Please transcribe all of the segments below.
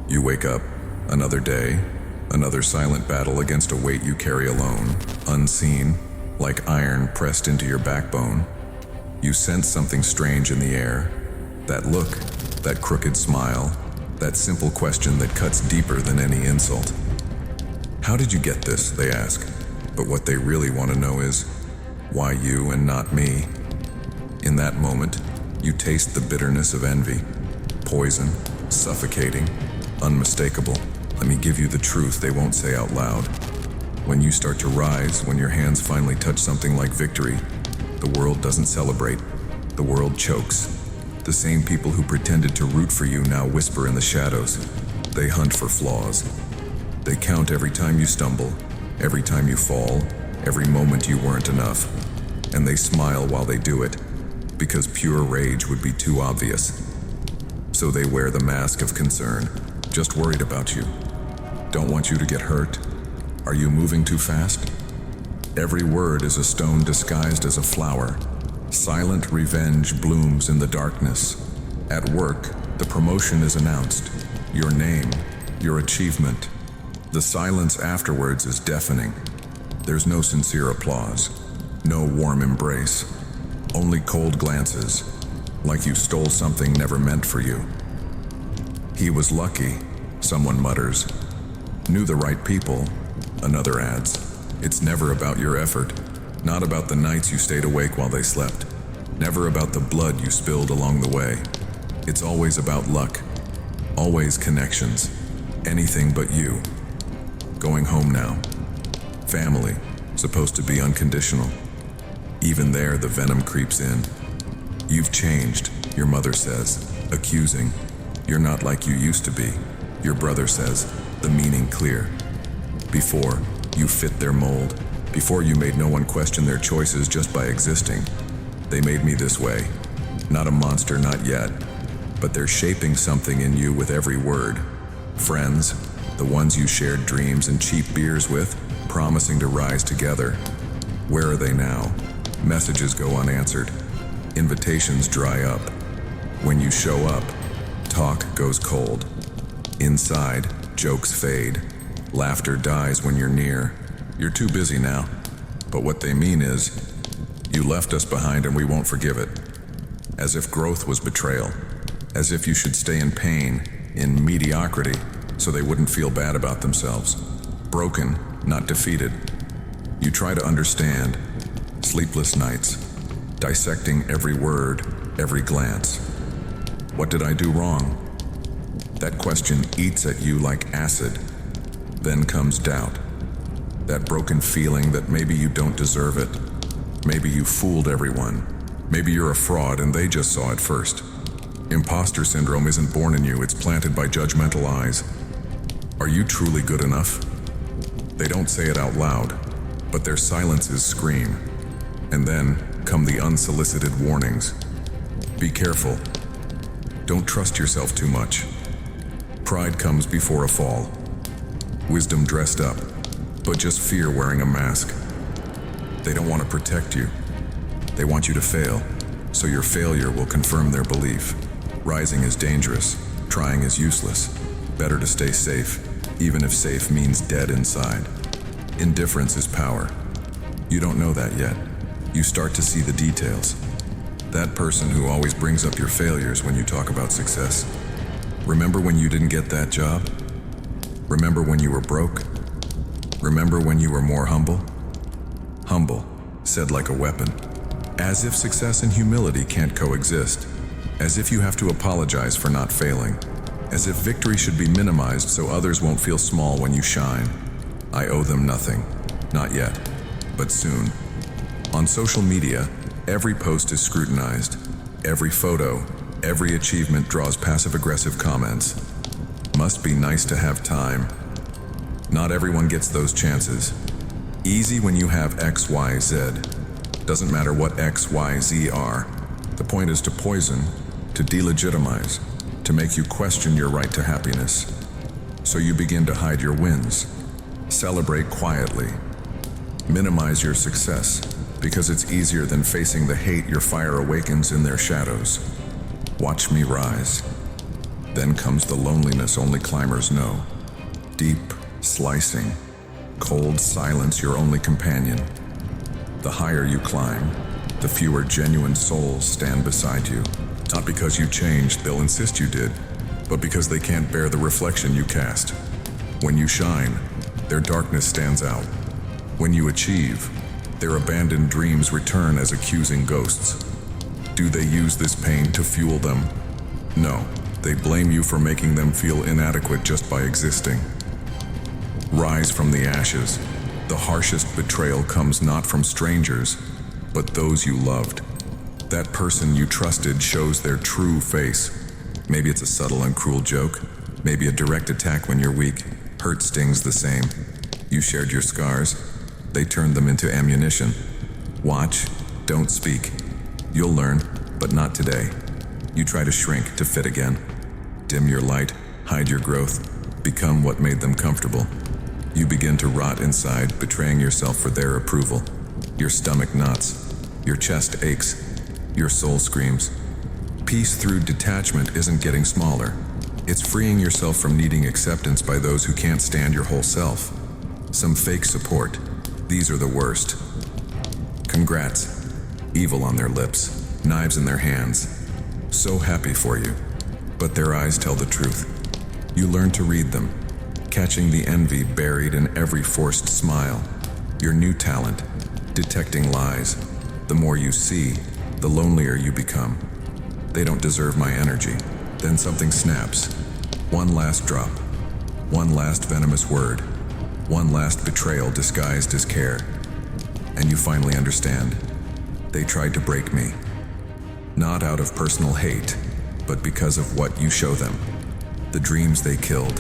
You wake up, another day, another silent battle against a weight you carry alone, unseen, like iron pressed into your backbone. You sense something strange in the air. That look, that crooked smile, that simple question that cuts deeper than any insult. How did you get this, they ask, but what they really want to know is, why you and not me? In that moment, you taste the bitterness of envy. Poison, suffocating, unmistakable. Let me give you the truth they won't say out loud. When you start to rise, when your hands finally touch something like victory, the world doesn't celebrate. The world chokes. The same people who pretended to root for you now whisper in the shadows. They hunt for flaws. They count every time you stumble, every time you fall, every moment you weren't enough. And they smile while they do it, because pure rage would be too obvious. So they wear the mask of concern, just worried about you. Don't want you to get hurt. Are you moving too fast? Every word is a stone disguised as a flower. Silent revenge blooms in the darkness. At work, the promotion is announced. Your name, your achievement. The silence afterwards is deafening. There's no sincere applause, no warm embrace, only cold glances, like you stole something never meant for you. He was lucky, someone mutters. Knew the right people, another adds. It's never about your effort, not about the nights you stayed awake while they slept, never about the blood you spilled along the way. It's always about luck, always connections, anything but you. Going home now. Family, supposed to be unconditional. Even there, the venom creeps in. You've changed, your mother says, accusing. You're not like you used to be. Your brother says, the meaning clear. Before, you fit their mold. Before you made no one question their choices just by existing. They made me this way. Not a monster, not yet. But they're shaping something in you with every word. Friends, the ones you shared dreams and cheap beers with, promising to rise together. Where are they now? Messages go unanswered. Invitations dry up. When you show up, talk goes cold. Inside, jokes fade. Laughter dies when you're near. You're too busy now. But what they mean is, you left us behind and we won't forgive it. As if growth was betrayal. As if you should stay in pain, in mediocrity, so they wouldn't feel bad about themselves. Broken, not defeated. You try to understand. Sleepless nights. Dissecting every word, every glance. What did I do wrong? That question eats at you like acid. Then comes doubt. That broken feeling that maybe you don't deserve it. Maybe you fooled everyone. Maybe you're a fraud and they just saw it first. Imposter syndrome isn't born in you, it's planted by judgmental eyes. Are you truly good enough? They don't say it out loud, but their silences scream. And then come the unsolicited warnings. Be careful. Don't trust yourself too much. Pride comes before a fall. Wisdom dressed up, but just fear wearing a mask. They don't want to protect you. They want you to fail, so your failure will confirm their belief. Rising is dangerous, trying is useless. Better to stay safe, even if safe means dead inside. Indifference is power. You don't know that yet. You start to see the details. That person who always brings up your failures when you talk about success. Remember when you didn't get that job? Remember when you were broke? Remember when you were more humble? Humble, said like a weapon. As if success and humility can't coexist. As if you have to apologize for not failing. As if victory should be minimized so others won't feel small when you shine. I owe them nothing. Not yet. But soon. On social media, every post is scrutinized. Every photo, every achievement draws passive-aggressive comments. Must be nice to have time. Not everyone gets those chances. Easy when you have X, Y, Z. Doesn't matter what X, Y, Z are. The point is to poison, to delegitimize, to make you question your right to happiness. So you begin to hide your wins. Celebrate quietly. Minimize your success, because it's easier than facing the hate your fire awakens in their shadows. Watch me rise. Then comes the loneliness only climbers know. Deep, slicing, cold silence your only companion. The higher you climb, the fewer genuine souls stand beside you. Not because you changed, they'll insist you did, but because they can't bear the reflection you cast. When you shine, their darkness stands out. When you achieve, their abandoned dreams return as accusing ghosts. Do they use this pain to fuel them? No, they blame you for making them feel inadequate just by existing. Rise from the ashes. The harshest betrayal comes not from strangers, but those you loved. That person you trusted shows their true face. Maybe it's a subtle and cruel joke. Maybe a direct attack when you're weak. Hurt stings the same. You shared your scars. They turned them into ammunition. Watch, don't speak. You'll learn, but not today. You try to shrink to fit again. Dim your light, hide your growth, become what made them comfortable. You begin to rot inside, betraying yourself for their approval. Your stomach knots, your chest aches, your soul screams. Peace through detachment isn't getting smaller. It's freeing yourself from needing acceptance by those who can't stand your whole self. Some fake support. These are the worst. Congrats. Evil on their lips, knives in their hands. So happy for you. But their eyes tell the truth. You learn to read them, catching the envy buried in every forced smile. Your new talent, detecting lies. The more you see, the lonelier you become. They don't deserve my energy. Then something snaps. One last drop. One last venomous word. One last betrayal disguised as care. And you finally understand. They tried to break me. Not out of personal hate, but because of what you show them. The dreams they killed.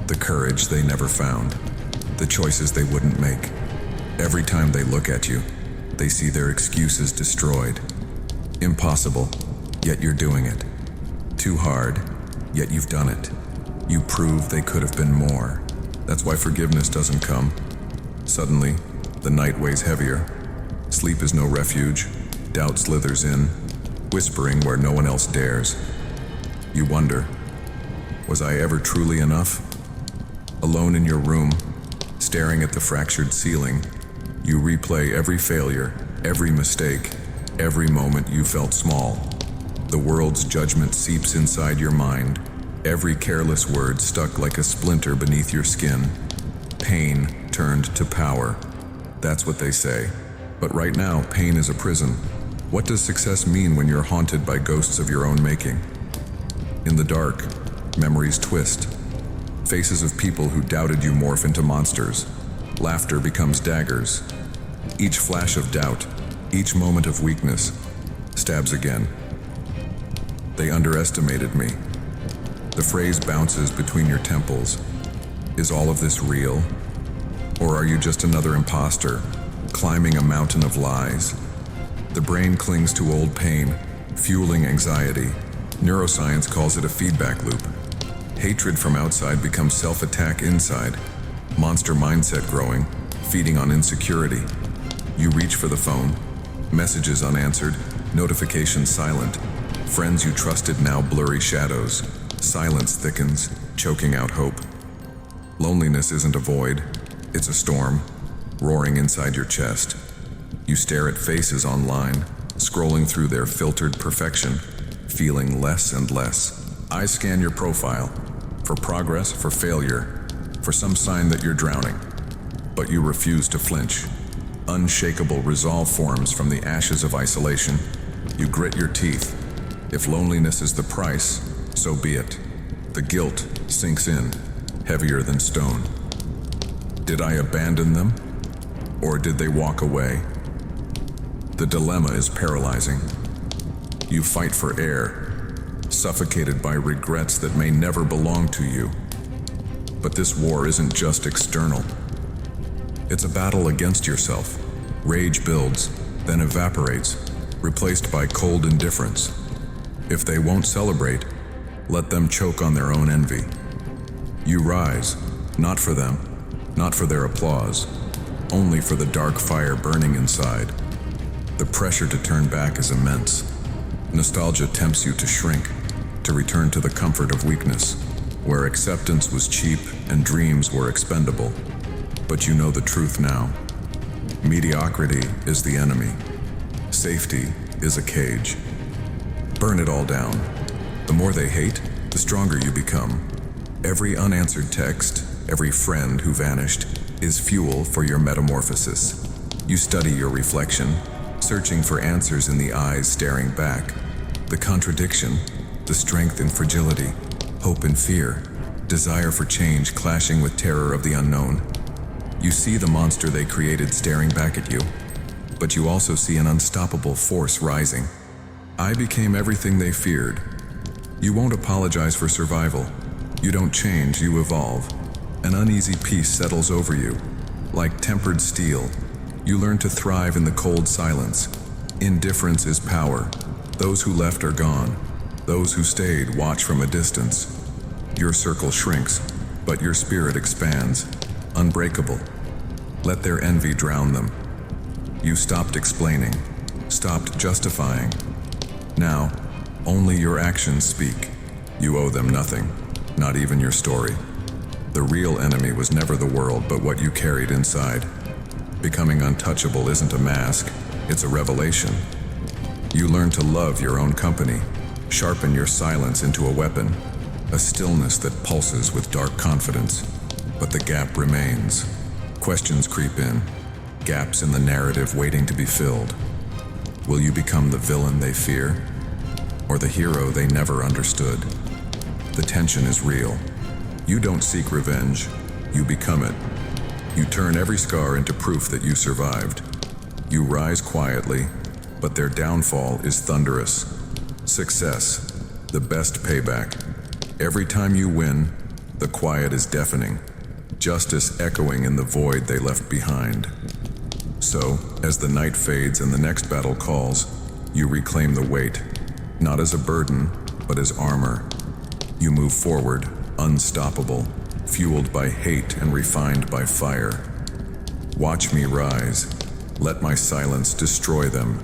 The courage they never found. The choices they wouldn't make. Every time they look at you, they see their excuses destroyed. Impossible, yet you're doing it. Too hard, yet you've done it. You prove they could have been more. That's why forgiveness doesn't come. Suddenly, the night weighs heavier. Sleep is no refuge. Doubt slithers in, whispering where no one else dares. You wonder, was I ever truly enough? Alone in your room, staring at the fractured ceiling, you replay every failure, every mistake, every moment you felt small. The world's judgment seeps inside your mind, every careless word stuck like a splinter beneath your skin. Pain turned to power. That's what they say. But right now, pain is a prison. What does success mean when you're haunted by ghosts of your own making? In the dark, memories twist. Faces of people who doubted you morph into monsters. Laughter becomes daggers. Each flash of doubt, each moment of weakness, stabs again. They underestimated me. The phrase bounces between your temples. Is all of this real? Or are you just another imposter, climbing a mountain of lies? The brain clings to old pain, fueling anxiety. Neuroscience calls it a feedback loop. Hatred from outside becomes self-attack inside. Monster mindset growing, feeding on insecurity. You reach for the phone. Messages unanswered, notifications silent. Friends you trusted now blurry shadows. Silence thickens, choking out hope. Loneliness isn't a void, it's a storm, roaring inside your chest. You stare at faces online, scrolling through their filtered perfection, feeling less and less. Eyes scan your profile, for progress, for failure, for some sign that you're drowning. But you refuse to flinch. Unshakable resolve forms from the ashes of isolation. You grit your teeth. If loneliness is the price, so be it. The guilt sinks in, heavier than stone. Did I abandon them? Or did they walk away? The dilemma is paralyzing. You fight for air, suffocated by regrets that may never belong to you. But this war isn't just external. It's a battle against yourself. Rage builds, then evaporates, replaced by cold indifference. If they won't celebrate, let them choke on their own envy. You rise, not for them, not for their applause, only for the dark fire burning inside. The pressure to turn back is immense. Nostalgia tempts you to shrink, to return to the comfort of weakness, where acceptance was cheap and dreams were expendable. But you know the truth now. Mediocrity is the enemy. Safety is a cage. Burn it all down. The more they hate, the stronger you become. Every unanswered text, every friend who vanished, is fuel for your metamorphosis. You study your reflection, searching for answers in the eyes staring back. The contradiction, the strength in fragility, hope and fear, desire for change clashing with terror of the unknown. You see the monster they created staring back at you, but you also see an unstoppable force rising. I became everything they feared. You won't apologize for survival. You don't change, you evolve. An uneasy peace settles over you. Like tempered steel, you learn to thrive in the cold silence. Indifference is power. Those who left are gone. Those who stayed watch from a distance. Your circle shrinks, but your spirit expands, unbreakable. Let their envy drown them. You stopped explaining, stopped justifying. Now, only your actions speak. You owe them nothing, not even your story. The real enemy was never the world, but what you carried inside. Becoming untouchable isn't a mask, it's a revelation. You learn to love your own company, sharpen your silence into a weapon, a stillness that pulses with dark confidence. But the gap remains. Questions creep in, gaps in the narrative waiting to be filled. Will you become the villain they fear, or the hero they never understood? The tension is real. You don't seek revenge, you become it. You turn every scar into proof that you survived. You rise quietly, but their downfall is thunderous. Success, the best payback. Every time you win, the quiet is deafening. Justice echoing in the void they left behind. So, as the night fades and the next battle calls, you reclaim the weight, not as a burden, but as armor. You move forward, unstoppable, fueled by hate and refined by fire. Watch me rise. Let my silence destroy them.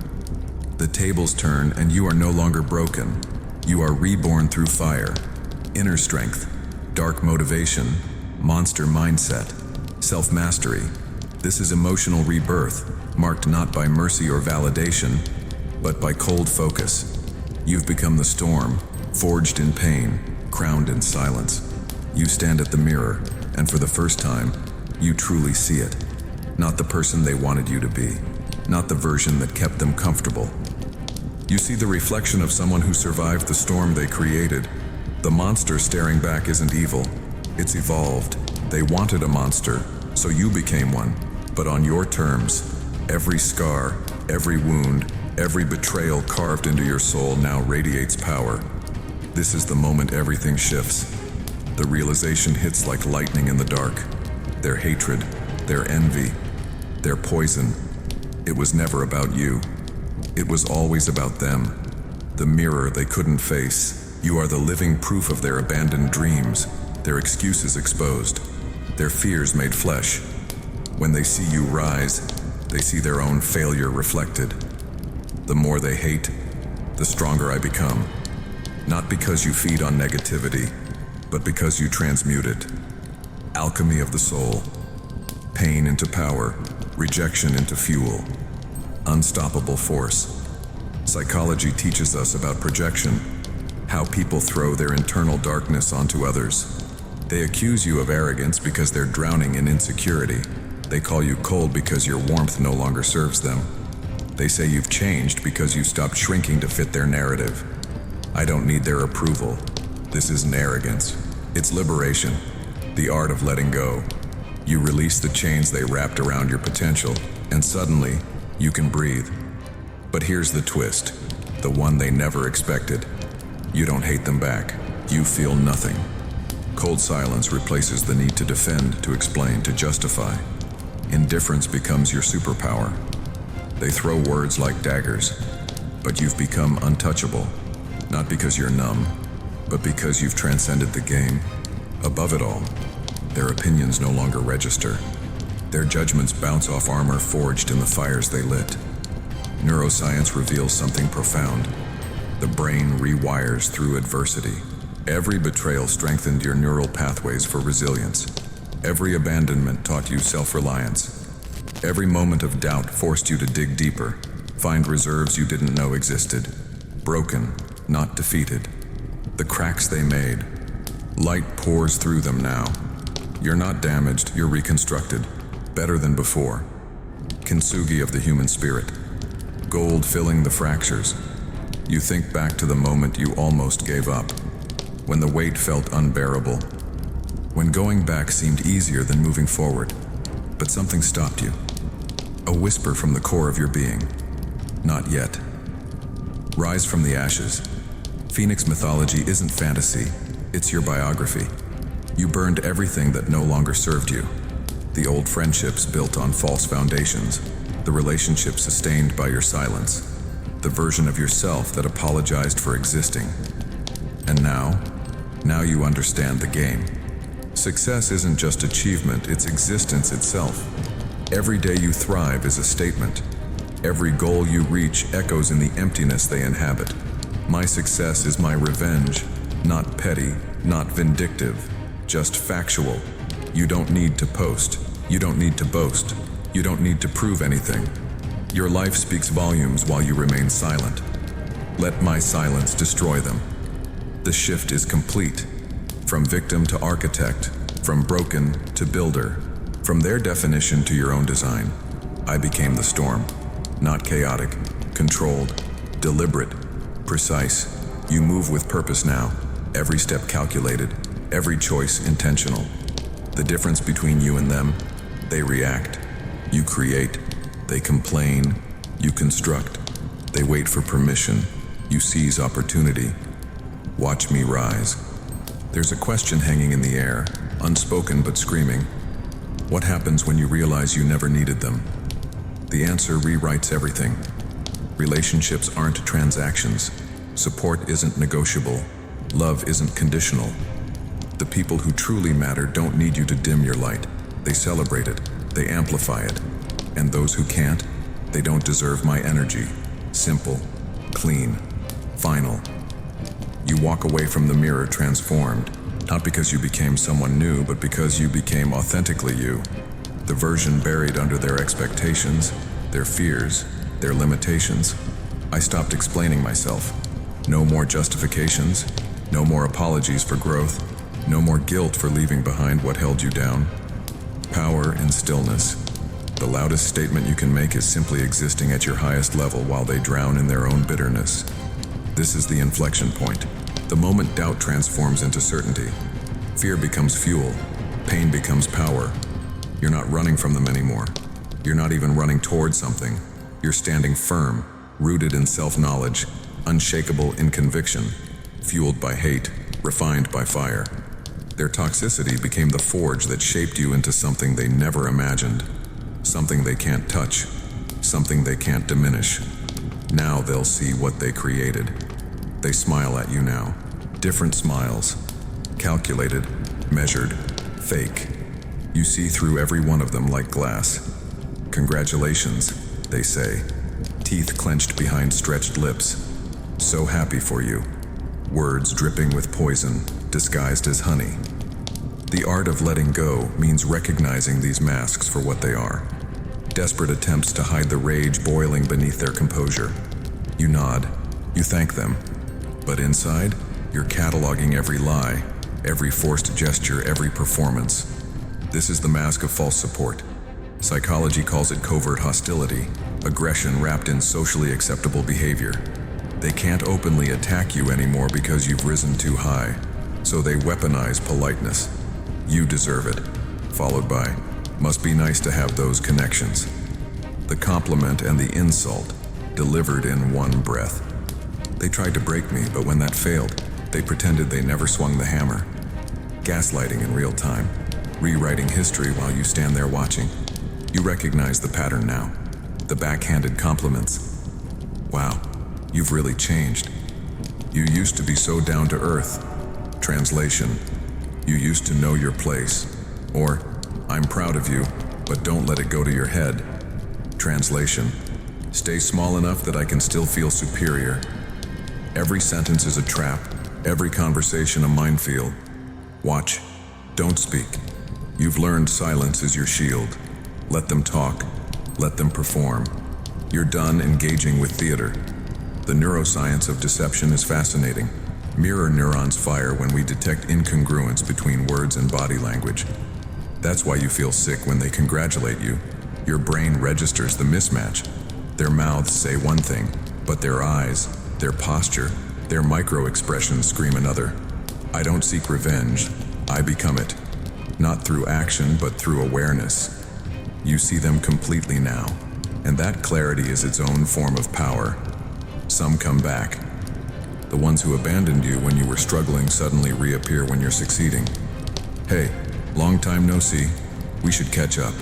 The tables turn and you are no longer broken. You are reborn through fire. Inner strength, dark motivation, monster mindset, self-mastery. This is emotional rebirth, marked not by mercy or validation, but by cold focus. You've become the storm, forged in pain, crowned in silence. You stand at the mirror, and for the first time, you truly see it. Not the person they wanted you to be, not the version that kept them comfortable. You see the reflection of someone who survived the storm they created. The monster staring back isn't evil. It's evolved. They wanted a monster, so you became one, but on your terms. Every scar, every wound, every betrayal carved into your soul now radiates power. This is the moment everything shifts. The realization hits like lightning in the dark. Their hatred, their envy, their poison. It was never about you. It was always about them. The mirror they couldn't face. You are the living proof of their abandoned dreams, their excuses exposed, their fears made flesh. When they see you rise, they see their own failure reflected. The more they hate, the stronger I become. Not because you feed on negativity, but because you transmute it. Alchemy of the soul. Pain into power, rejection into fuel. Unstoppable force. Psychology teaches us about projection, how people throw their internal darkness onto others. They accuse you of arrogance because they're drowning in insecurity. They call you cold because your warmth no longer serves them. They say you've changed because you stopped shrinking to fit their narrative. I don't need their approval. This isn't arrogance. It's liberation. The art of letting go. You release the chains they wrapped around your potential, and suddenly, you can breathe. But here's the twist, the one they never expected. You don't hate them back. You feel nothing. Cold silence replaces the need to defend, to explain, to justify. Indifference becomes your superpower. They throw words like daggers, but you've become untouchable. Not because you're numb, but because you've transcended the game. Above it all, their opinions no longer register. Their judgments bounce off armor forged in the fires they lit. Neuroscience reveals something profound. The brain rewires through adversity. Every betrayal strengthened your neural pathways for resilience. Every abandonment taught you self-reliance. Every moment of doubt forced you to dig deeper, find reserves you didn't know existed. Broken, not defeated. The cracks they made. Light pours through them now. You're not damaged, you're reconstructed. Better than before. Kintsugi of the human spirit. Gold filling the fractures. You think back to the moment you almost gave up. When the weight felt unbearable. When going back seemed easier than moving forward. But something stopped you. A whisper from the core of your being. Not yet. Rise from the ashes. Phoenix mythology isn't fantasy, it's your biography. You burned everything that no longer served you. The old friendships built on false foundations, the relationships sustained by your silence, the version of yourself that apologized for existing. And now you understand the game. Success isn't just achievement, it's existence itself. Every day you thrive is a statement. Every goal you reach echoes in the emptiness they inhabit. My success is my revenge, not petty, not vindictive, just factual. You don't need to post. You don't need to boast. You don't need to prove anything. Your life speaks volumes while you remain silent. Let my silence destroy them. The shift is complete. From victim to architect, from broken to builder, from their definition to your own design. I became the storm. Not chaotic, controlled, deliberate, precise. You move with purpose now, every step calculated, every choice intentional. The difference between you and them, they react. You create, they complain, you construct. They wait for permission, you seize opportunity. Watch me rise. There's a question hanging in the air, unspoken but screaming. What happens when you realize you never needed them? The answer rewrites everything. Relationships aren't transactions. Support isn't negotiable. Love isn't conditional. The people who truly matter don't need you to dim your light. They celebrate it. They amplify it. And those who can't, they don't deserve my energy. Simple, clean, final. You walk away from the mirror transformed, not because you became someone new, but because you became authentically you. The version buried under their expectations, their fears, their limitations. I stopped explaining myself. No more justifications, no more apologies for growth, no more guilt for leaving behind what held you down. Power in stillness. The loudest statement you can make is simply existing at your highest level while they drown in their own bitterness. This is the inflection point. The moment doubt transforms into certainty. Fear becomes fuel. Pain becomes power. You're not running from them anymore. You're not even running towards something. You're standing firm, rooted in self-knowledge, unshakable in conviction, fueled by hate, refined by fire. Their toxicity became the forge that shaped you into something they never imagined. Something they can't touch. Something they can't diminish. Now they'll see what they created. They smile at you now. Different smiles. Calculated, measured, fake. You see through every one of them like glass. Congratulations, they say, teeth clenched behind stretched lips. So happy for you. Words dripping with poison, disguised as honey. The art of letting go means recognizing these masks for what they are. Desperate attempts to hide the rage boiling beneath their composure. You nod, you thank them. But inside, you're cataloging every lie, every forced gesture, every performance. This is the mask of false support. Psychology calls it covert hostility, aggression wrapped in socially acceptable behavior. They can't openly attack you anymore because you've risen too high, so they weaponize politeness. You deserve it, followed by, must be nice to have those connections. The compliment and the insult, delivered in one breath. They tried to break me, but when that failed, they pretended they never swung the hammer. Gaslighting in real time. Rewriting history while you stand there watching. You recognize the pattern now. The backhanded compliments. Wow, you've really changed. You used to be so down to earth. Translation. You used to know your place. Or, I'm proud of you, but don't let it go to your head. Translation. Stay small enough that I can still feel superior. Every sentence is a trap, every conversation a minefield. Watch, don't speak. You've learned silence is your shield. Let them talk, let them perform. You're done engaging with theater. The neuroscience of deception is fascinating. Mirror neurons fire when we detect incongruence between words and body language. That's why you feel sick when they congratulate you. Your brain registers the mismatch. Their mouths say one thing, but their eyes, their posture, their micro-expressions scream another. I don't seek revenge, I become it. Not through action, but through awareness. You see them completely now, and that clarity is its own form of power. Some come back. The ones who abandoned you when you were struggling suddenly reappear when you're succeeding. Hey, long time no see, we should catch up.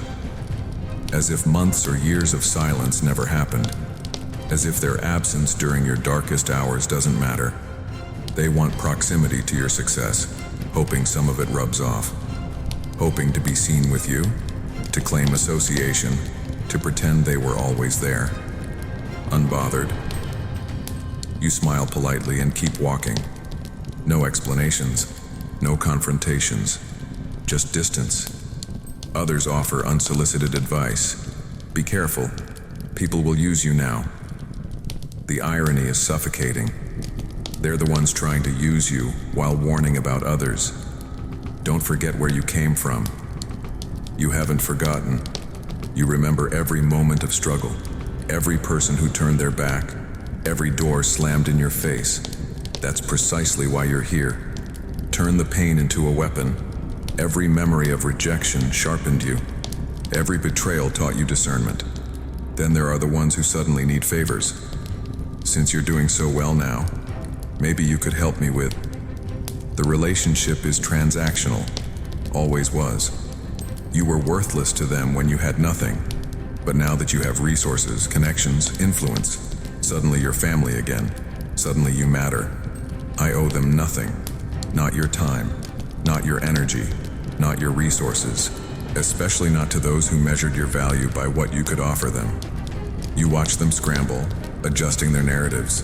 As if months or years of silence never happened. As if their absence during your darkest hours doesn't matter. They want proximity to your success, hoping some of it rubs off. Hoping to be seen with you, to claim association, to pretend they were always there. Unbothered. You smile politely and keep walking. No explanations, no confrontations, just distance. Others offer unsolicited advice. Be careful, people will use you now. The irony is suffocating. They're the ones trying to use you while warning about others. Don't forget where you came from. You haven't forgotten. You remember every moment of struggle, every person who turned their back, every door slammed in your face. That's precisely why you're here. Turn the pain into a weapon. Every memory of rejection sharpened you. Every betrayal taught you discernment. Then there are the ones who suddenly need favors. Since you're doing so well now, maybe you could help me with. The relationship is transactional. Always was. You were worthless to them when you had nothing. But now that you have resources, connections, influence, suddenly you're family again. Suddenly you matter. I owe them nothing. Not your time. Not your energy. Not your resources. Especially not to those who measured your value by what you could offer them. You watch them scramble, adjusting their narratives.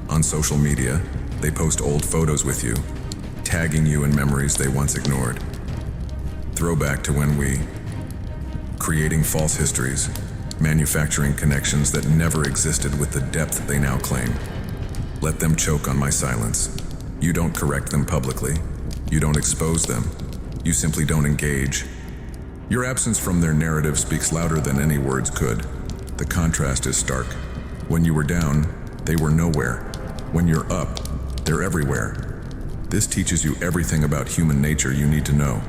On social media, they post old photos with you, tagging you in memories they once ignored. Throwback to when we... creating false histories, manufacturing connections that never existed with the depth they now claim. Let them choke on my silence. You don't correct them publicly. You don't expose them. You simply don't engage. Your absence from their narrative speaks louder than any words could. The contrast is stark. When you were down, they were nowhere. When you're up, they're everywhere. This teaches you everything about human nature you need to know.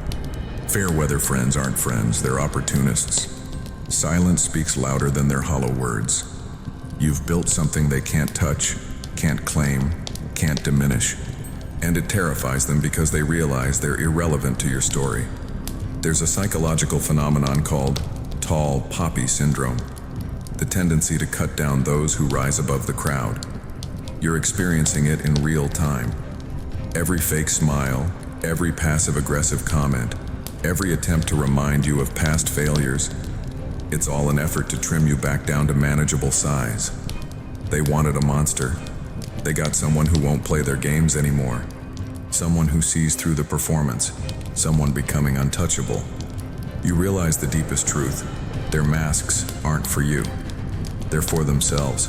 Fair weather friends aren't friends, they're opportunists. Silence speaks louder than their hollow words. You've built something they can't touch, can't claim, can't diminish. And it terrifies them because they realize they're irrelevant to your story. There's a psychological phenomenon called tall poppy syndrome, the tendency to cut down those who rise above the crowd. You're experiencing it in real time. Every fake smile, every passive-aggressive comment, every attempt to remind you of past failures, it's all an effort to trim you back down to manageable size. They wanted a monster. They got someone who won't play their games anymore. Someone who sees through the performance. Someone becoming untouchable. You realize the deepest truth. Their masks aren't for you. They're for themselves.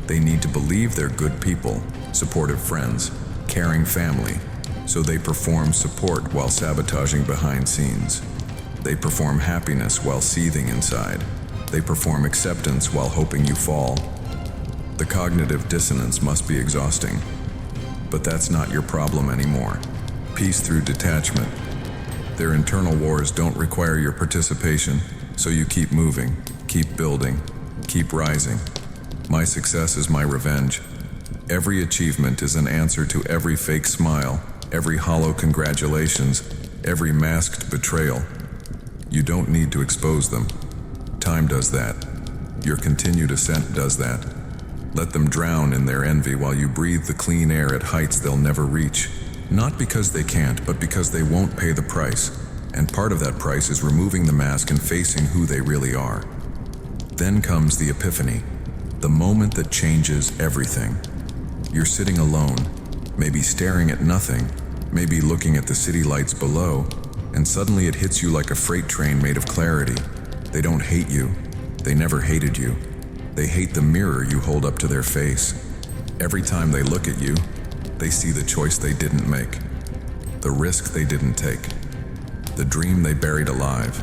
They need to believe they're good people, supportive friends, caring family, so they perform support while sabotaging behind scenes. They perform happiness while seething inside. They perform acceptance while hoping you fall. The cognitive dissonance must be exhausting. But that's not your problem anymore. Peace through detachment. Their internal wars don't require your participation, so you keep moving, keep building, keep rising. My success is my revenge. Every achievement is an answer to every fake smile, every hollow congratulations, every masked betrayal. You don't need to expose them. Time does that. Your continued ascent does that. Let them drown in their envy while you breathe the clean air at heights they'll never reach. Not because they can't, but because they won't pay the price. And part of that price is removing the mask and facing who they really are. Then comes the epiphany, the moment that changes everything. You're sitting alone, maybe staring at nothing, maybe looking at the city lights below, and suddenly it hits you like a freight train made of clarity. They don't hate you. They never hated you. They hate the mirror you hold up to their face. Every time they look at you, they see the choice they didn't make, the risk they didn't take, the dream they buried alive.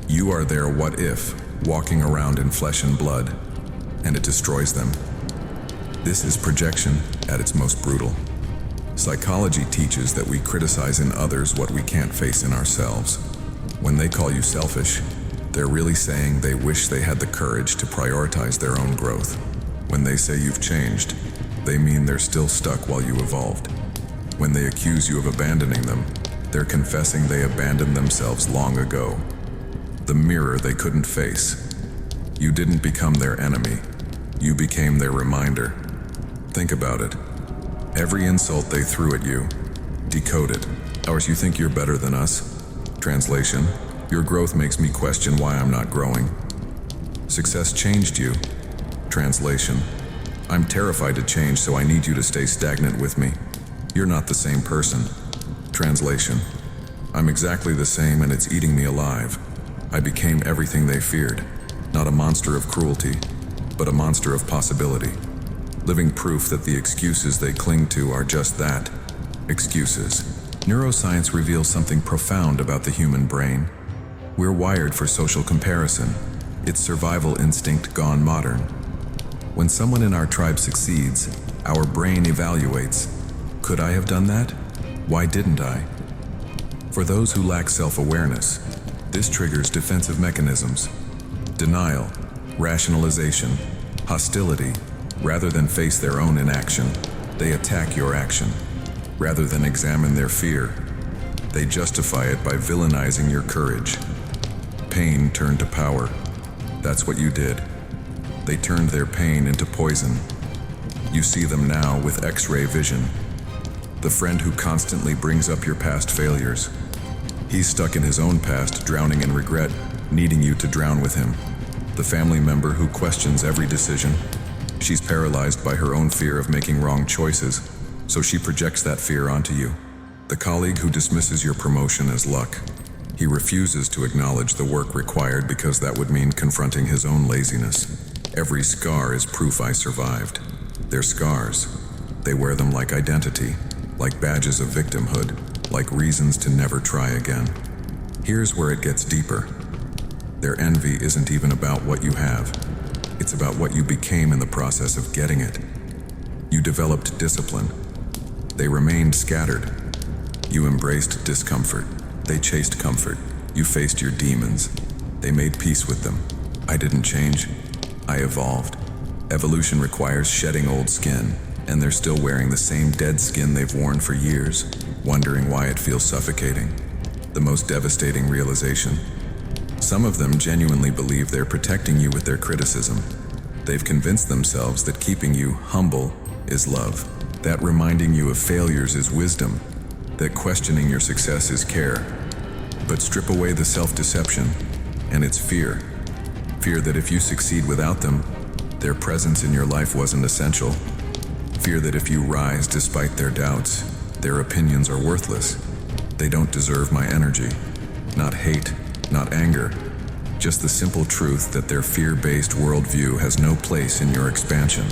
You are their what if, walking around in flesh and blood, and it destroys them. This is projection at its most brutal. Psychology teaches that we criticize in others what we can't face in ourselves. When they call you selfish, they're really saying they wish they had the courage to prioritize their own growth. When they say you've changed, they mean they're still stuck while you evolved. When they accuse you of abandoning them, they're confessing they abandoned themselves long ago. The mirror they couldn't face. You didn't become their enemy. You became their reminder. Think about it. Every insult they threw at you, decode it. Ours, you think you're better than us? Translation: your growth makes me question why I'm not growing. Success changed you. Translation: I'm terrified to change, so I need you to stay stagnant with me. You're not the same person. Translation: I'm exactly the same and it's eating me alive. I became everything they feared. Not a monster of cruelty, but a monster of possibility. Living proof that the excuses they cling to are just that, excuses. Neuroscience reveals something profound about the human brain. We're wired for social comparison. It's survival instinct gone modern. When someone in our tribe succeeds, our brain evaluates. Could I have done that? Why didn't I? For those who lack self-awareness, this triggers defensive mechanisms. Denial, rationalization, hostility. Rather than face their own inaction, they attack your action. Rather than examine their fear, they justify it by villainizing your courage. Pain turned to power. That's what you did. They turned their pain into poison. You see them now with X-ray vision. The friend who constantly brings up your past failures. He's stuck in his own past, drowning in regret, needing you to drown with him. The family member who questions every decision. She's paralyzed by her own fear of making wrong choices, so she projects that fear onto you. The colleague who dismisses your promotion as luck. He refuses to acknowledge the work required because that would mean confronting his own laziness. Every scar is proof I survived. They're scars. They wear them like identity, like badges of victimhood, like reasons to never try again. Here's where it gets deeper. Their envy isn't even about what you have. It's about what you became in the process of getting it. You developed discipline. They remained scattered. You embraced discomfort. They chased comfort. You faced your demons. They made peace with them. I didn't change. I evolved. Evolution requires shedding old skin, and they're still wearing the same dead skin they've worn for years, wondering why it feels suffocating. The most devastating realization. Some of them genuinely believe they're protecting you with their criticism. They've convinced themselves that keeping you humble is love, that reminding you of failures is wisdom, that questioning your success is care. But strip away the self-deception, and it's fear. Fear that if you succeed without them, their presence in your life wasn't essential. Fear that if you rise despite their doubts, their opinions are worthless. They don't deserve my energy. Not hate, not anger, just the simple truth that their fear-based worldview has no place in your expansion.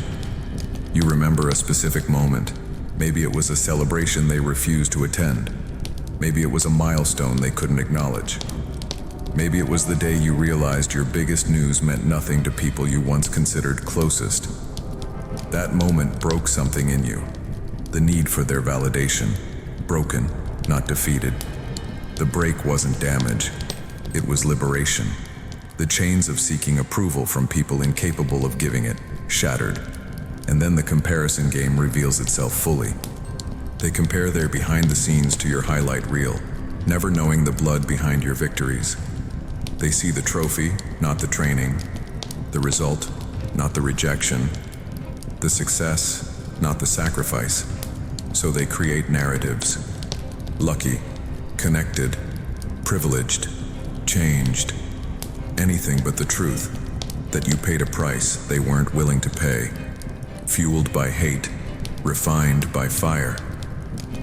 You remember a specific moment. Maybe it was a celebration they refused to attend. Maybe it was a milestone they couldn't acknowledge. Maybe it was the day you realized your biggest news meant nothing to people you once considered closest. That moment broke something in you. The need for their validation. Broken, not defeated. The break wasn't damage. It was liberation. The chains of seeking approval from people incapable of giving it shattered. And then the comparison game reveals itself fully. They compare their behind the scenes to your highlight reel, never knowing the blood behind your victories. They see the trophy, not the training, the result, not the rejection, the success, not the sacrifice. So they create narratives. Lucky, connected, privileged, changed. Anything but the truth, that you paid a price they weren't willing to pay. Fueled by hate, refined by fire.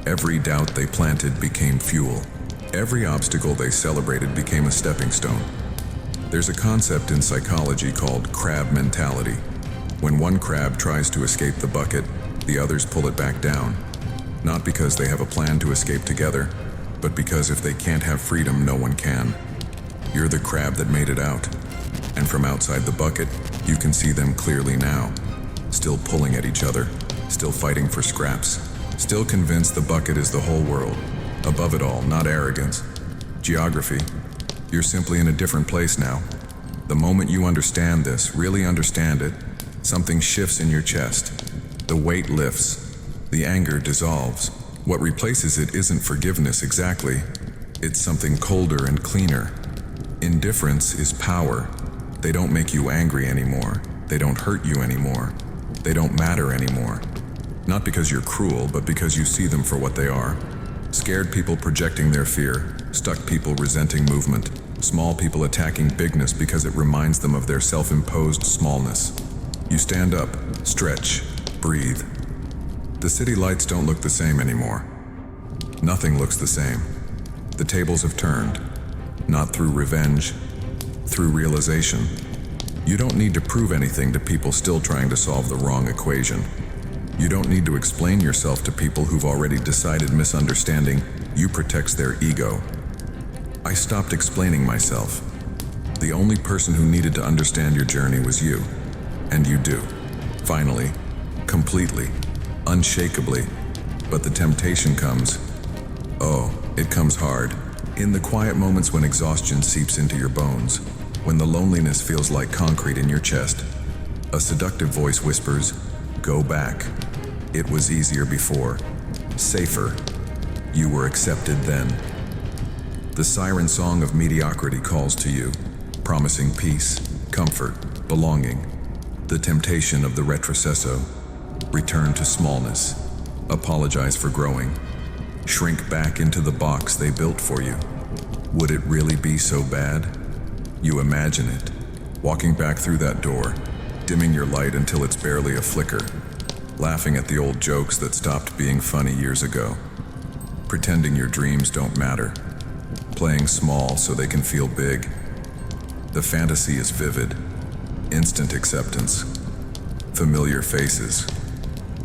Every doubt they planted became fuel. Every obstacle they celebrated became a stepping stone. There's a concept in psychology called crab mentality. When one crab tries to escape the bucket, the others pull it back down. Not because they have a plan to escape together, but because if they can't have freedom, no one can. You're the crab that made it out. And from outside the bucket, you can see them clearly now. Still pulling at each other, still fighting for scraps, still convinced the bucket is the whole world. Above it all, not arrogance. Geography. You're simply in a different place now. The moment you understand this, really understand it, something shifts in your chest. The weight lifts. The anger dissolves. What replaces it isn't forgiveness exactly. It's something colder and cleaner. Indifference is power. They don't make you angry anymore. They don't hurt you anymore. They don't matter anymore. Not because you're cruel, but because you see them for what they are. Scared people projecting their fear, stuck people resenting movement, small people attacking bigness because it reminds them of their self-imposed smallness. You stand up, stretch, breathe. The city lights don't look the same anymore. Nothing looks the same. The tables have turned, not through revenge, through realization. You don't need to prove anything to people still trying to solve the wrong equation. You don't need to explain yourself to people who've already decided misunderstanding you protects their ego. I stopped explaining myself. The only person who needed to understand your journey was you. And you do. Finally, completely, unshakably. But the temptation comes. Oh, it comes hard. In the quiet moments when exhaustion seeps into your bones, when the loneliness feels like concrete in your chest, a seductive voice whispers, "Go back. It was easier before. Safer. You were accepted then." The siren song of mediocrity calls to you, promising peace, comfort, belonging. The temptation of the retrocesso. Return to smallness. Apologize for growing. Shrink back into the box they built for you. Would it really be so bad? You imagine it. Walking back through that door, dimming your light until it's barely a flicker. Laughing at the old jokes that stopped being funny years ago. Pretending your dreams don't matter. Playing small so they can feel big. The fantasy is vivid. Instant acceptance. Familiar faces.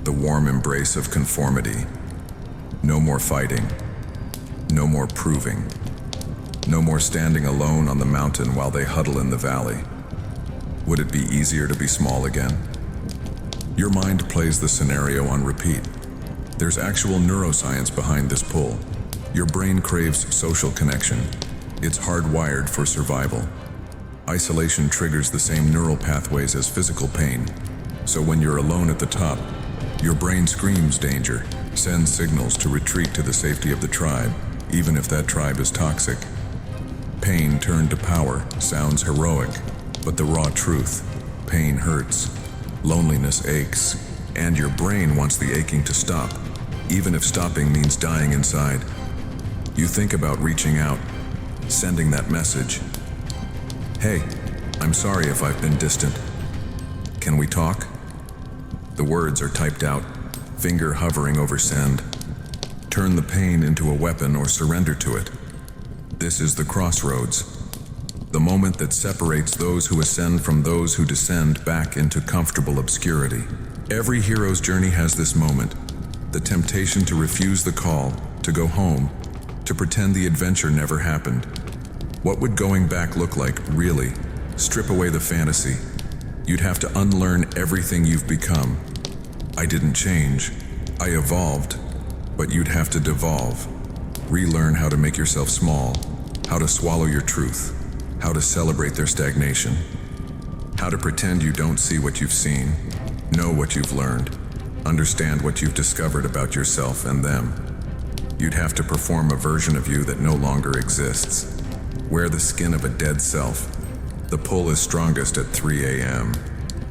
The warm embrace of conformity. No more fighting. No more proving. No more standing alone on the mountain while they huddle in the valley. Would it be easier to be small again? Your mind plays the scenario on repeat. There's actual neuroscience behind this pull. Your brain craves social connection. It's hardwired for survival. Isolation triggers the same neural pathways as physical pain. So when you're alone at the top, your brain screams danger, sends signals to retreat to the safety of the tribe, even if that tribe is toxic. Pain turned to power sounds heroic, but the raw truth, pain hurts, loneliness aches, and your brain wants the aching to stop, even if stopping means dying inside. You think about reaching out, sending that message. "Hey, I'm sorry if I've been distant. Can we talk?" The words are typed out, finger hovering over send. Turn the pain into a weapon or surrender to it. This is the crossroads. The moment that separates those who ascend from those who descend back into comfortable obscurity. Every hero's journey has this moment. The temptation to refuse the call, to go home, to pretend the adventure never happened. What would going back look like, really? Strip away the fantasy. You'd have to unlearn everything you've become. I didn't change. I evolved. But you'd have to devolve. Relearn how to make yourself small, how to swallow your truth, how to celebrate their stagnation, how to pretend you don't see what you've seen, know what you've learned, understand what you've discovered about yourself and them. You'd have to perform a version of you that no longer exists. Wear the skin of a dead self. The pull is strongest at 3 a.m.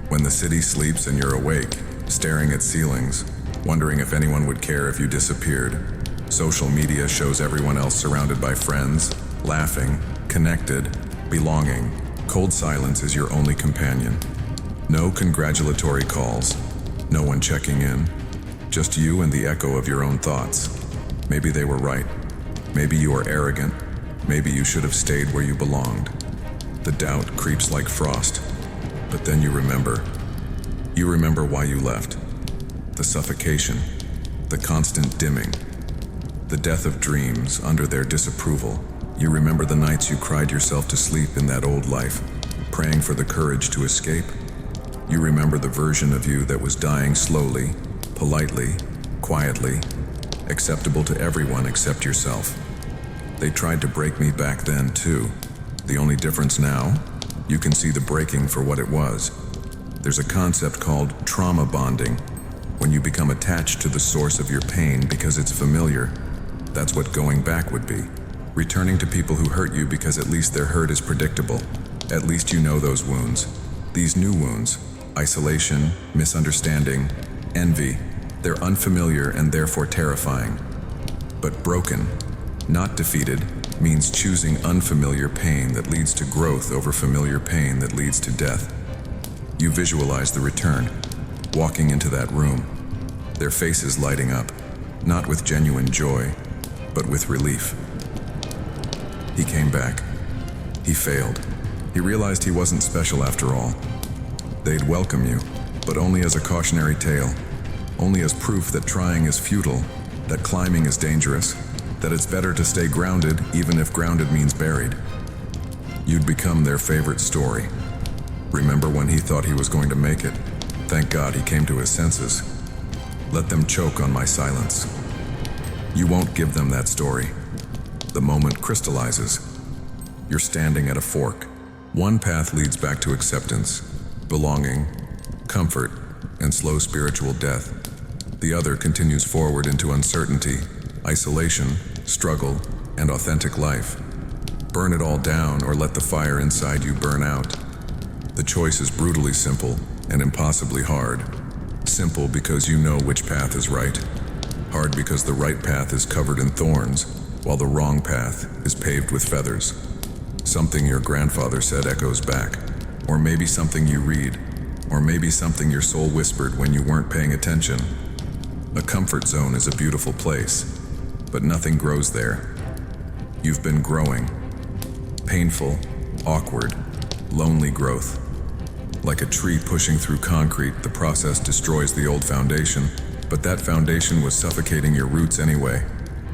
when the city sleeps and you're awake, staring at ceilings, wondering if anyone would care if you disappeared. Social media shows everyone else surrounded by friends, laughing, connected, belonging. Cold silence is your only companion. No congratulatory calls, no one checking in, Just you and the echo of your own thoughts. Maybe they were right. Maybe you are arrogant. Maybe you should have stayed where you belonged. The doubt creeps like frost. But then you remember. You remember why you left. The suffocation. The constant dimming. The death of dreams under their disapproval. You remember the nights you cried yourself to sleep in that old life, praying for the courage to escape. You remember the version of you that was dying slowly, politely, quietly, acceptable to everyone except yourself. They tried to break me back then too. The only difference now, you can see the breaking for what it was. There's a concept called trauma bonding. When you become attached to the source of your pain because it's familiar, that's what going back would be. Returning to people who hurt you because at least their hurt is predictable. At least you know those wounds. These new wounds, isolation, misunderstanding, envy, they're unfamiliar and therefore terrifying. But broken, not defeated, means choosing unfamiliar pain that leads to growth over familiar pain that leads to death. You visualize the return, walking into that room, their faces lighting up, not with genuine joy, but with relief. He came back. He failed. He realized he wasn't special after all. They'd welcome you, but only as a cautionary tale, only as proof that trying is futile, that climbing is dangerous, that it's better to stay grounded even if grounded means buried. You'd become their favorite story. Remember when he thought he was going to make it? Thank God he came to his senses. Let them choke on my silence. You won't give them that story. The moment crystallizes. You're standing at a fork. One path leads back to acceptance, belonging, comfort, and slow spiritual death. The other continues forward into uncertainty, isolation, struggle, and authentic life. Burn it all down or let the fire inside you burn out. The choice is brutally simple and impossibly hard. Simple because you know which path is right. Hard because the right path is covered in thorns, while the wrong path is paved with feathers. Something your grandfather said echoes back, or maybe something you read, or maybe something your soul whispered when you weren't paying attention. A comfort zone is a beautiful place, but nothing grows there. You've been growing. Painful, awkward, lonely growth. Like a tree pushing through concrete, the process destroys the old foundation, but that foundation was suffocating your roots anyway.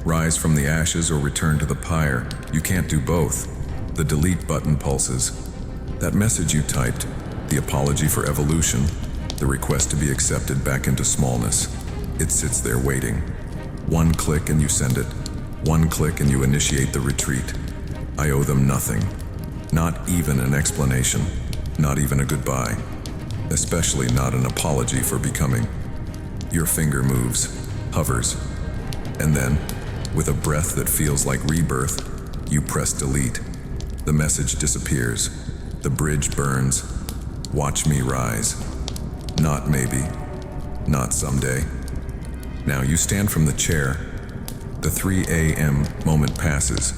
Rise from the ashes or return to the pyre. You can't do both. The delete button pulses. That message you typed, the apology for evolution, the request to be accepted back into smallness, it sits there waiting. One click and you send it. One click and you initiate the retreat. I owe them nothing. Not even an explanation. Not even a goodbye. Especially not an apology for becoming. Your finger moves, hovers, and then, with a breath that feels like rebirth, you press delete. The message disappears. The bridge burns. Watch me rise. Not maybe. Not someday. Now you stand from the chair. The 3 a.m. moment passes.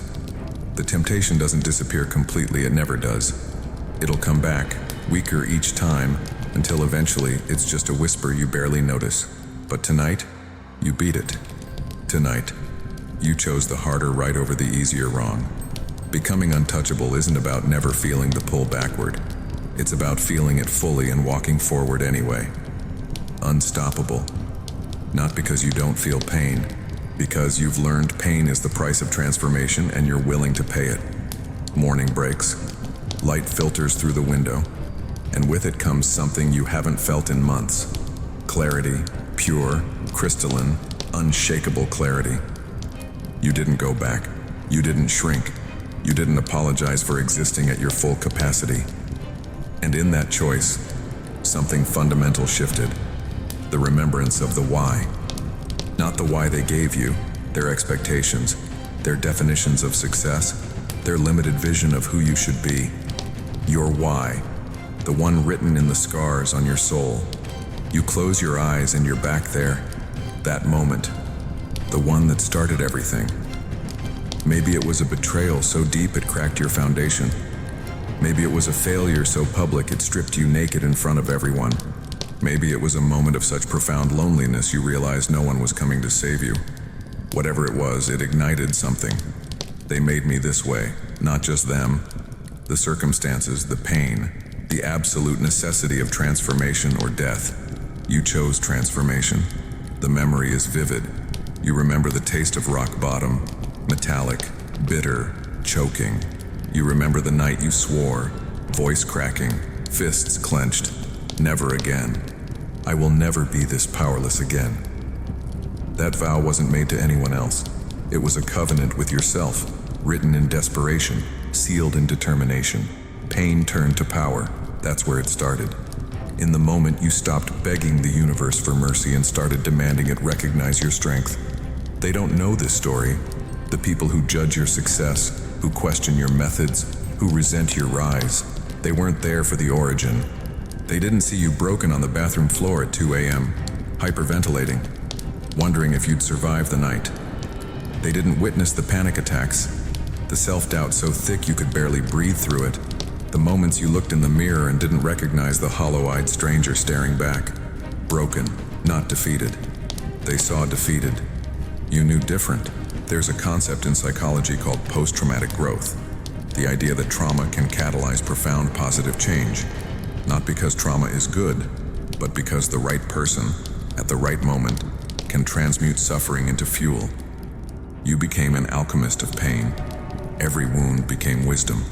The temptation doesn't disappear completely, it never does. It'll come back, weaker each time, until eventually it's just a whisper you barely notice. But tonight, you beat it. Tonight, you chose the harder right over the easier wrong. Becoming untouchable isn't about never feeling the pull backward. It's about feeling it fully and walking forward anyway. Unstoppable. Not because you don't feel pain, because you've learned pain is the price of transformation and you're willing to pay it. Morning breaks. Light filters through the window, and with it comes something you haven't felt in months. Clarity, pure, crystalline, unshakable clarity. You didn't go back. You didn't shrink. You didn't apologize for existing at your full capacity. And in that choice, something fundamental shifted. The remembrance of the why. Not the why they gave you, their expectations, their definitions of success, their limited vision of who you should be. Your why, the one written in the scars on your soul. You close your eyes and you're back there. That moment, the one that started everything. Maybe it was a betrayal so deep it cracked your foundation. Maybe it was a failure so public it stripped you naked in front of everyone. Maybe it was a moment of such profound loneliness you realized no one was coming to save you. Whatever it was, it ignited something. They made me this way, not just them. The circumstances, the pain, the absolute necessity of transformation or death. You chose transformation. The memory is vivid. You remember the taste of rock bottom, metallic, bitter, choking. You remember the night you swore, voice cracking, fists clenched. Never again. I will never be this powerless again. That vow wasn't made to anyone else. It was a covenant with yourself, written in desperation, sealed in determination. Pain turned to power. That's where it started. In the moment you stopped begging the universe for mercy and started demanding it recognize your strength. They don't know this story. The people who judge your success, who question your methods, who resent your rise, they weren't there for the origin. They didn't see you broken on the bathroom floor at 2 a.m., hyperventilating, wondering if you'd survive the night. They didn't witness the panic attacks, the self-doubt so thick you could barely breathe through it, the moments you looked in the mirror and didn't recognize the hollow-eyed stranger staring back. Broken, not defeated. They saw defeated. You knew different. There's a concept in psychology called post-traumatic growth. The idea that trauma can catalyze profound positive change. Not because trauma is good, but because the right person, at the right moment, can transmute suffering into fuel. You became an alchemist of pain. Every wound became wisdom.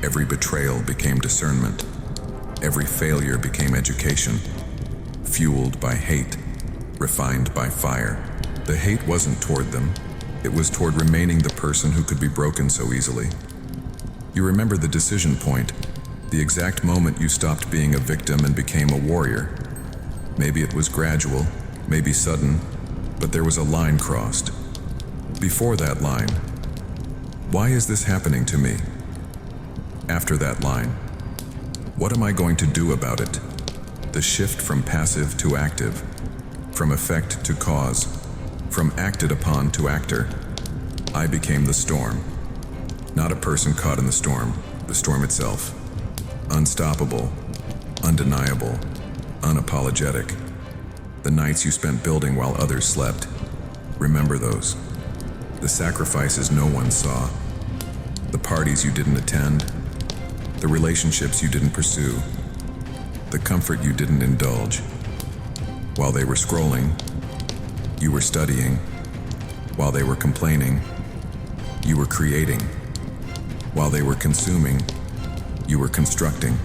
Every betrayal became discernment. Every failure became education. Fueled by hate, refined by fire. The hate wasn't toward them. It was toward remaining the person who could be broken so easily. You remember the decision point, the exact moment you stopped being a victim and became a warrior. Maybe it was gradual, maybe sudden, but there was a line crossed. Before that line, why is this happening to me? After that line, what am I going to do about it? The shift from passive to active, from effect to cause, from acted upon to actor. I became the storm. Not a person caught in the storm itself. Unstoppable, undeniable, unapologetic. The nights you spent building while others slept. Remember those. The sacrifices no one saw. The parties you didn't attend. The relationships you didn't pursue. The comfort you didn't indulge. While they were scrolling, you were studying. While they were complaining, you were creating. While they were consuming, you were constructing.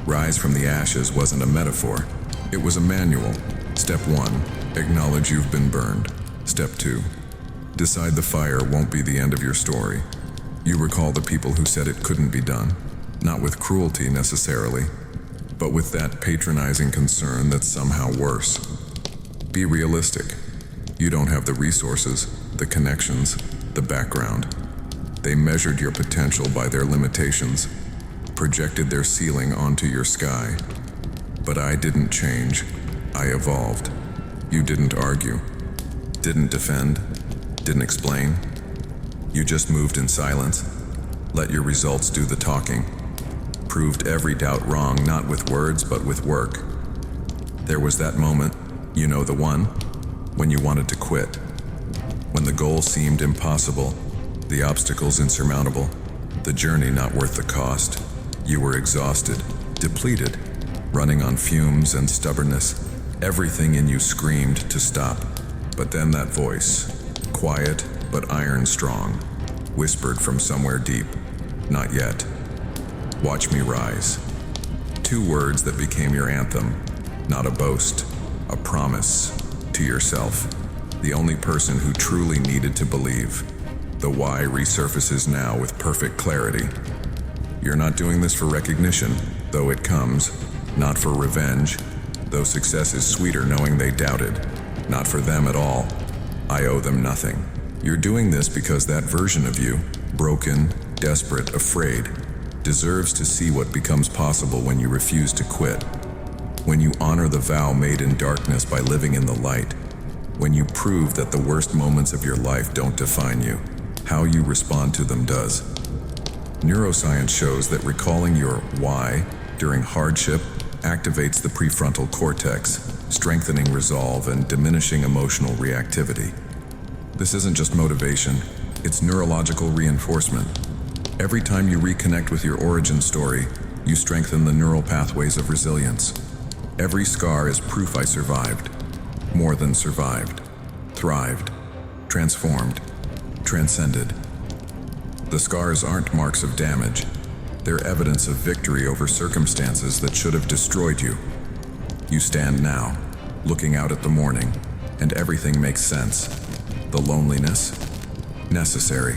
Rise from the ashes wasn't a metaphor. It was a manual. Step 1, acknowledge you've been burned. Step 2, decide the fire won't be the end of your story. You recall the people who said it couldn't be done, not with cruelty necessarily, but with that patronizing concern that's somehow worse. Be realistic. You don't have the resources, the connections, the background. They measured your potential by their limitations, projected their ceiling onto your sky. But I didn't change. I evolved. You didn't argue, didn't defend, didn't explain. You just moved in silence, let your results do the talking, proved every doubt wrong, not with words, but with work. There was that moment, you know the one, when you wanted to quit, when the goal seemed impossible, the obstacles insurmountable, the journey not worth the cost. You were exhausted, depleted, running on fumes and stubbornness. Everything in you screamed to stop. But then that voice, quiet but iron strong, whispered from somewhere deep, not yet. Watch me rise. 2 words that became your anthem, not a boast, a promise to yourself, the only person who truly needed to believe. The why resurfaces now with perfect clarity. You're not doing this for recognition, though it comes, not for revenge, though success is sweeter knowing they doubted, not for them at all. I owe them nothing. You're doing this because that version of you, broken, desperate, afraid, deserves to see what becomes possible when you refuse to quit. When you honor the vow made in darkness by living in the light. When you prove that the worst moments of your life don't define you. How you respond to them does. Neuroscience shows that recalling your why during hardship, activates the prefrontal cortex, strengthening resolve and diminishing emotional reactivity. This isn't just motivation, it's neurological reinforcement. Every time you reconnect with your origin story, you strengthen the neural pathways of resilience. Every scar is proof I survived. More than survived. Thrived. Transformed. Transcended. The scars aren't marks of damage. They're evidence of victory over circumstances that should have destroyed you. You stand now, looking out at the morning, and everything makes sense. The loneliness? Necessary.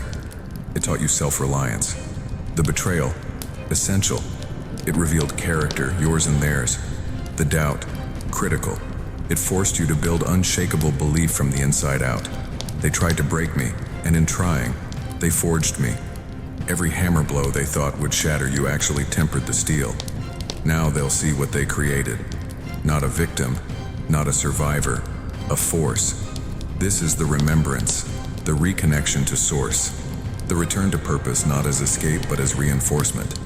It taught you self-reliance. The betrayal? Essential. It revealed character, yours and theirs. The doubt? Critical. It forced you to build unshakable belief from the inside out. They tried to break me, and in trying, they forged me. Every hammer blow they thought would shatter you actually tempered the steel. Now they'll see what they created. Not a victim, not a survivor, a force. This is the remembrance, the reconnection to source, the return to purpose not as escape but as reinforcement.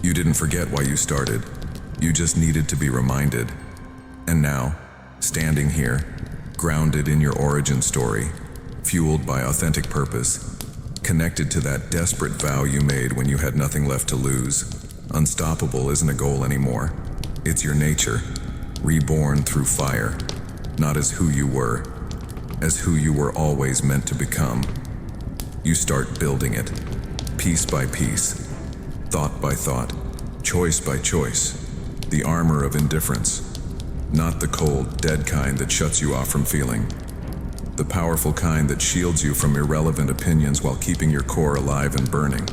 You didn't forget why you started. You just needed to be reminded. And now, standing here, grounded in your origin story, fueled by authentic purpose, connected to that desperate vow you made when you had nothing left to lose, unstoppable isn't a goal anymore. It's your nature, reborn through fire, not as who you were, as who you were always meant to become. You start building it, piece by piece, thought by thought, choice by choice, the armor of indifference, not the cold, dead kind that shuts you off from feeling, the powerful kind that shields you from irrelevant opinions while keeping your core alive and burning.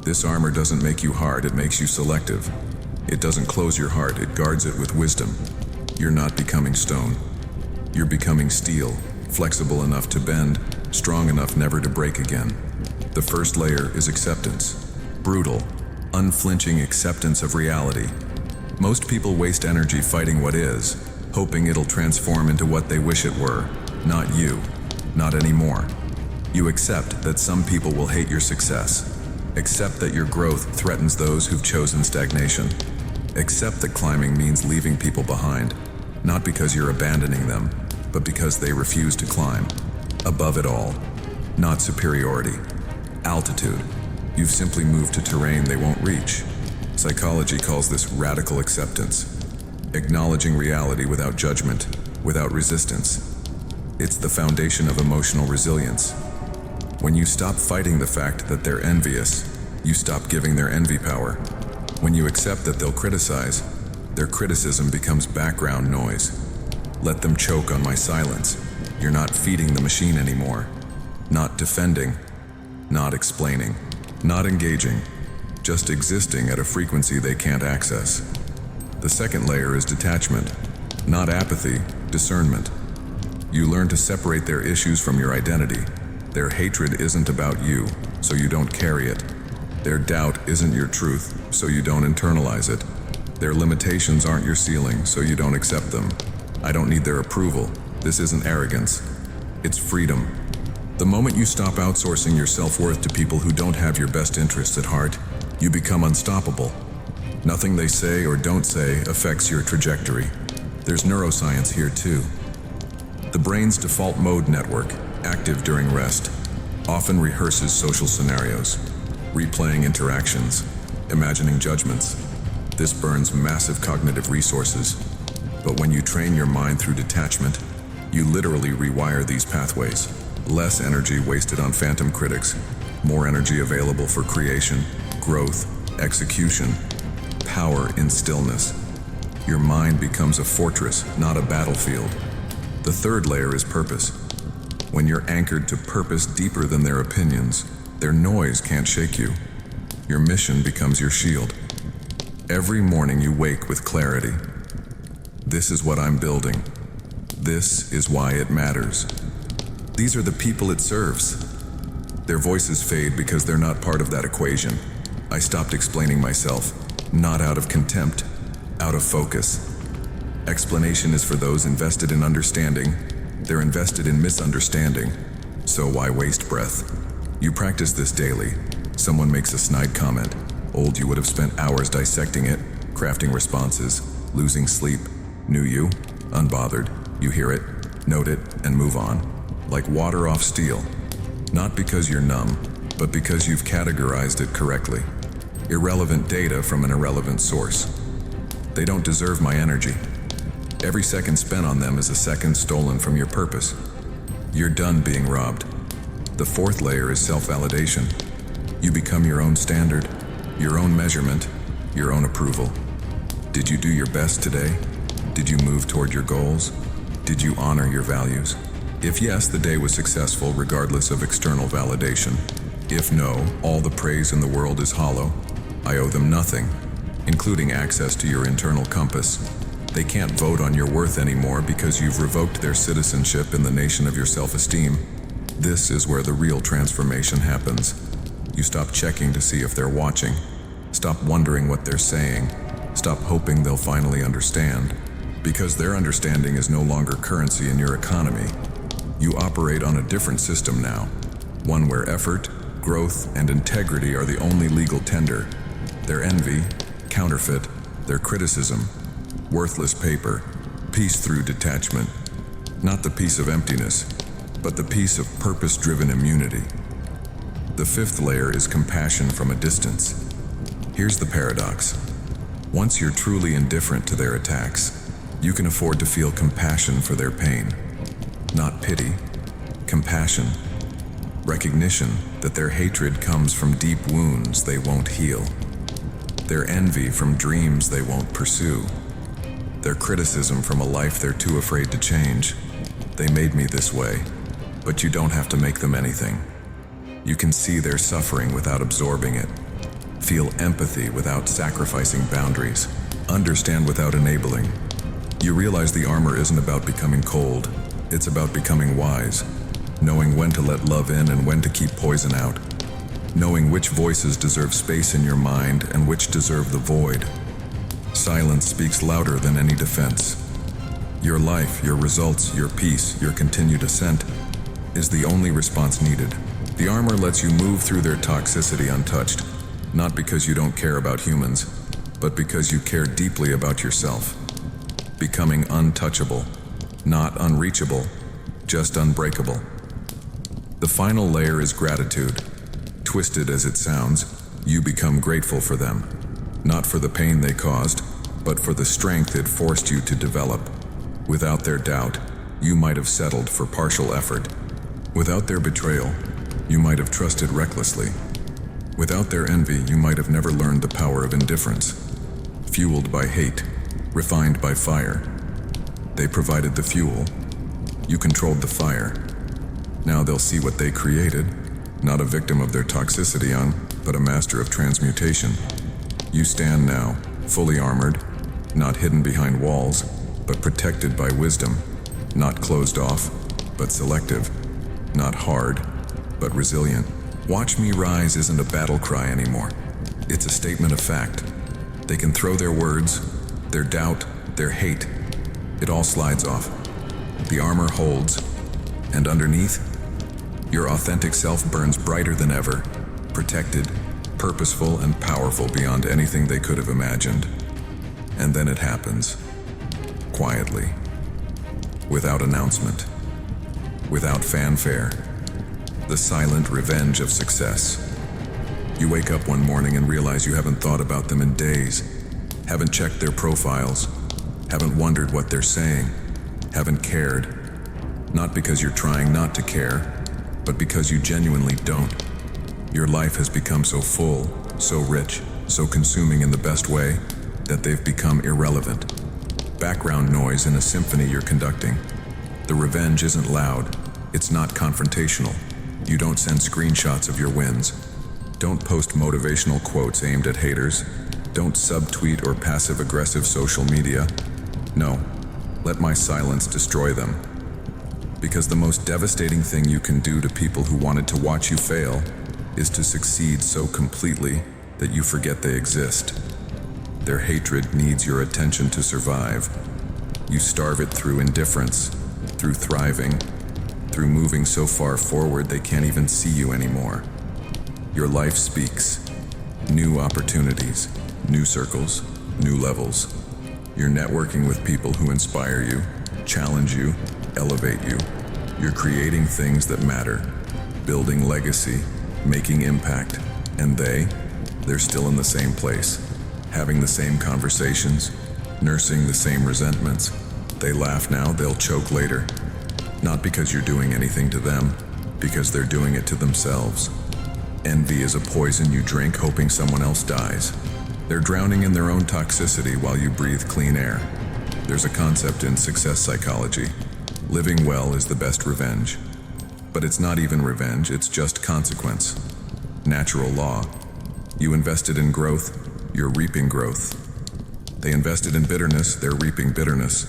This armor doesn't make you hard, it makes you selective. It doesn't close your heart, it guards it with wisdom. You're not becoming stone. You're becoming steel, flexible enough to bend, strong enough never to break again. The first layer is acceptance. Brutal, unflinching acceptance of reality. Most people waste energy fighting what is, hoping it'll transform into what they wish it were. Not you. Not anymore. You accept that some people will hate your success. Accept that your growth threatens those who've chosen stagnation. Accept that climbing means leaving people behind, not because you're abandoning them, but because they refuse to climb. Above it all, not superiority. Altitude. You've simply moved to terrain they won't reach. Psychology calls this radical acceptance. Acknowledging reality without judgment, without resistance. It's the foundation of emotional resilience. When you stop fighting the fact that they're envious, you stop giving their envy power. When you accept that they'll criticize, their criticism becomes background noise. Let them choke on my silence. You're not feeding the machine anymore. Not defending, not explaining, not engaging, just existing at a frequency they can't access. The second layer is detachment, not apathy, discernment. You learn to separate their issues from your identity. Their hatred isn't about you, so you don't carry it. Their doubt isn't your truth, so you don't internalize it. Their limitations aren't your ceiling, so you don't accept them. I don't need their approval. This isn't arrogance. It's freedom. The moment you stop outsourcing your self-worth to people who don't have your best interests at heart, you become unstoppable. Nothing they say or don't say affects your trajectory. There's neuroscience here too. The brain's default mode network, active during rest, often rehearses social scenarios, replaying interactions, imagining judgments. This burns massive cognitive resources. But when you train your mind through detachment, you literally rewire these pathways. Less energy wasted on phantom critics, more energy available for creation, growth, execution, power in stillness. Your mind becomes a fortress, not a battlefield. The third layer is purpose. When you're anchored to purpose deeper than their opinions, their noise can't shake you. Your mission becomes your shield. Every morning you wake with clarity. This is what I'm building. This is why it matters. These are the people it serves. Their voices fade because they're not part of that equation. I stopped explaining myself, not out of contempt, out of focus. Explanation is for those invested in understanding. They're invested in misunderstanding. So why waste breath? You practice this daily. Someone makes a snide comment. Old, you would have spent hours dissecting it. crafting responses, losing sleep. New you, unbothered. You hear it, note it, and move on. Like water off steel. Not because you're numb, but because you've categorized it correctly. Irrelevant data from an irrelevant source. They don't deserve my energy. Every second spent on them is a second stolen from your purpose. You're done being robbed. The fourth layer is self-validation. You become your own standard, your own measurement, your own approval. Did you do your best today? Did you move toward your goals? Did you honor your values? If yes, the day was successful regardless of external validation. If no, all the praise in the world is hollow. I owe them nothing, including access to your internal compass. They can't vote on your worth anymore because you've revoked their citizenship in the nation of your self-esteem. This is where the real transformation happens. You stop checking to see if they're watching. Stop wondering what they're saying. Stop hoping they'll finally understand. Because their understanding is no longer currency in your economy. You operate on a different system now. One where effort, growth, and integrity are the only legal tender. Their envy, counterfeit, their criticism, worthless paper, peace through detachment. Not the peace of emptiness, but the peace of purpose-driven immunity. The fifth layer is compassion from a distance. Here's the paradox. Once you're truly indifferent to their attacks, you can afford to feel compassion for their pain. Not pity, compassion. Recognition that their hatred comes from deep wounds they won't heal. Their envy from dreams they won't pursue. Their criticism from a life they're too afraid to change. They made me this way, but you don't have to make them anything. You can see their suffering without absorbing it. Feel empathy without sacrificing boundaries. Understand without enabling. You realize the armor isn't about becoming cold. It's about becoming wise. Knowing when to let love in and when to keep poison out. Knowing which voices deserve space in your mind and which deserve the void. Silence speaks louder than any defense. Your life, your results, your peace, your continued ascent is the only response needed. The armor lets you move through their toxicity untouched, not because you don't care about humans, but because you care deeply about yourself. Becoming untouchable, not unreachable, just unbreakable. The final layer is gratitude. Twisted as it sounds, you become grateful for them. Not for the pain they caused, but for the strength it forced you to develop. Without their doubt, you might have settled for partial effort. Without their betrayal, you might have trusted recklessly. Without their envy, you might have never learned the power of indifference. Fueled by hate, refined by fire. They provided the fuel. You controlled the fire. Now they'll see what they created, not a victim of their toxicity, but a master of transmutation. You stand now, fully armored, not hidden behind walls, but protected by wisdom, not closed off, but selective, not hard, but resilient. Watch me rise isn't a battle cry anymore. It's a statement of fact. They can throw their words, their doubt, their hate. It all slides off. The armor holds, and underneath, your authentic self burns brighter than ever, protected, purposeful, and powerful beyond anything they could have imagined. And then it happens. Quietly. Without announcement. Without fanfare. The silent revenge of success. You wake up one morning and realize you haven't thought about them in days. Haven't checked their profiles. Haven't wondered what they're saying. Haven't cared. Not because you're trying not to care, but because you genuinely don't. Your life has become so full, so rich, so consuming in the best way, that they've become irrelevant. Background noise in a symphony you're conducting. The revenge isn't loud. It's not confrontational. You don't send screenshots of your wins. Don't post motivational quotes aimed at haters. Don't subtweet or passive-aggressive social media. No, let my silence destroy them. Because the most devastating thing you can do to people who wanted to watch you fail is to succeed so completely that you forget they exist. Their hatred needs your attention to survive. You starve it through indifference, through thriving, through moving so far forward they can't even see you anymore. Your life speaks. New opportunities, new circles, new levels. You're networking with people who inspire you, challenge you, elevate you. You're creating things that matter, building legacy, making impact, and they're still in the same place, having the same conversations, nursing the same resentments. They laugh now, they'll choke later. Not because you're doing anything to them, because they're doing it to themselves. Envy is a poison you drink hoping someone else dies. They're drowning in their own toxicity while you breathe clean air. There's a concept in success psychology. Living well is the best revenge. But it's not even revenge, it's just consequence. Natural law. You invested in growth, you're reaping growth. They invested in bitterness, they're reaping bitterness.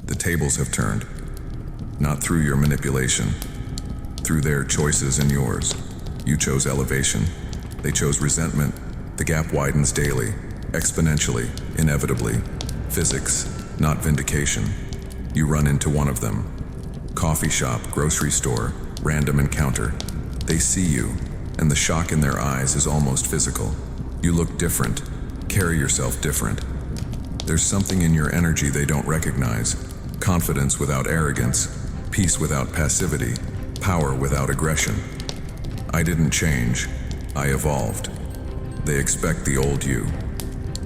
The tables have turned. Not through your manipulation, through their choices and yours. You chose elevation. They chose resentment. The gap widens daily, exponentially, inevitably. Physics, not vindication. You run into one of them. Coffee shop, grocery store, random encounter. They see you, and the shock in their eyes is almost physical. You look different, carry yourself different. There's something in your energy they don't recognize. Confidence without arrogance, peace without passivity, power without aggression. I didn't change, I evolved. They expect the old you.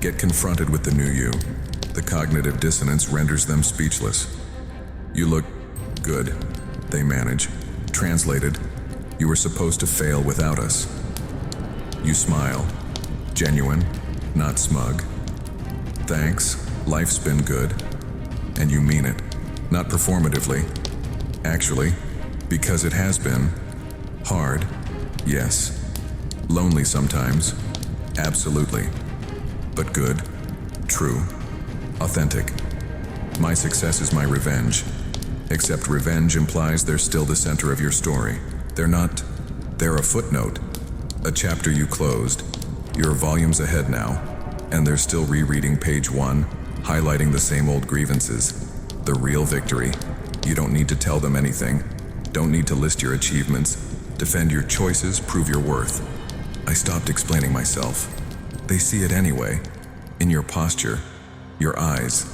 Get confronted with the new you. The cognitive dissonance renders them speechless. You look good, they manage. Translated, you were supposed to fail without us. You smile, genuine, not smug. Thanks, life's been good. And you mean it, not performatively. Actually, because it has been. Hard, yes. Lonely sometimes, absolutely. But good, true, authentic. My success is my revenge. Except revenge implies they're still the center of your story. They're not. They're a footnote. A chapter you closed. You're volumes ahead now. And they're still rereading page 1, highlighting the same old grievances. The real victory. You don't need to tell them anything. Don't need to list your achievements. Defend your choices, prove your worth. I stopped explaining myself. They see it anyway. In your posture, your eyes.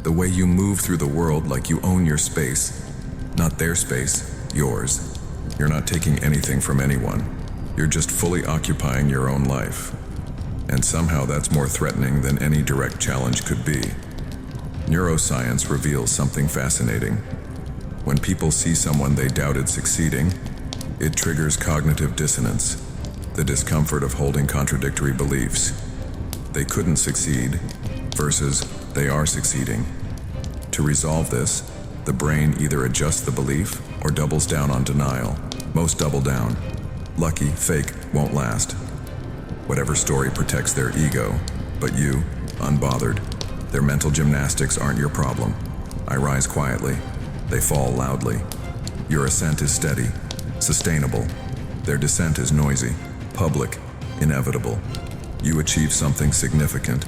The way you move through the world like you own your space. Not their space, yours. You're not taking anything from anyone. You're just fully occupying your own life. And somehow that's more threatening than any direct challenge could be. Neuroscience reveals something fascinating. When people see someone they doubted succeeding, it triggers cognitive dissonance, the discomfort of holding contradictory beliefs. They couldn't succeed versus they are succeeding. To resolve this, the brain either adjusts the belief or doubles down on denial. Most double down. Lucky, fake, won't last. Whatever story protects their ego, but you, unbothered. Their mental gymnastics aren't your problem. I rise quietly. They fall loudly. Your ascent is steady, sustainable. Their descent is noisy, public, inevitable. You achieve something significant.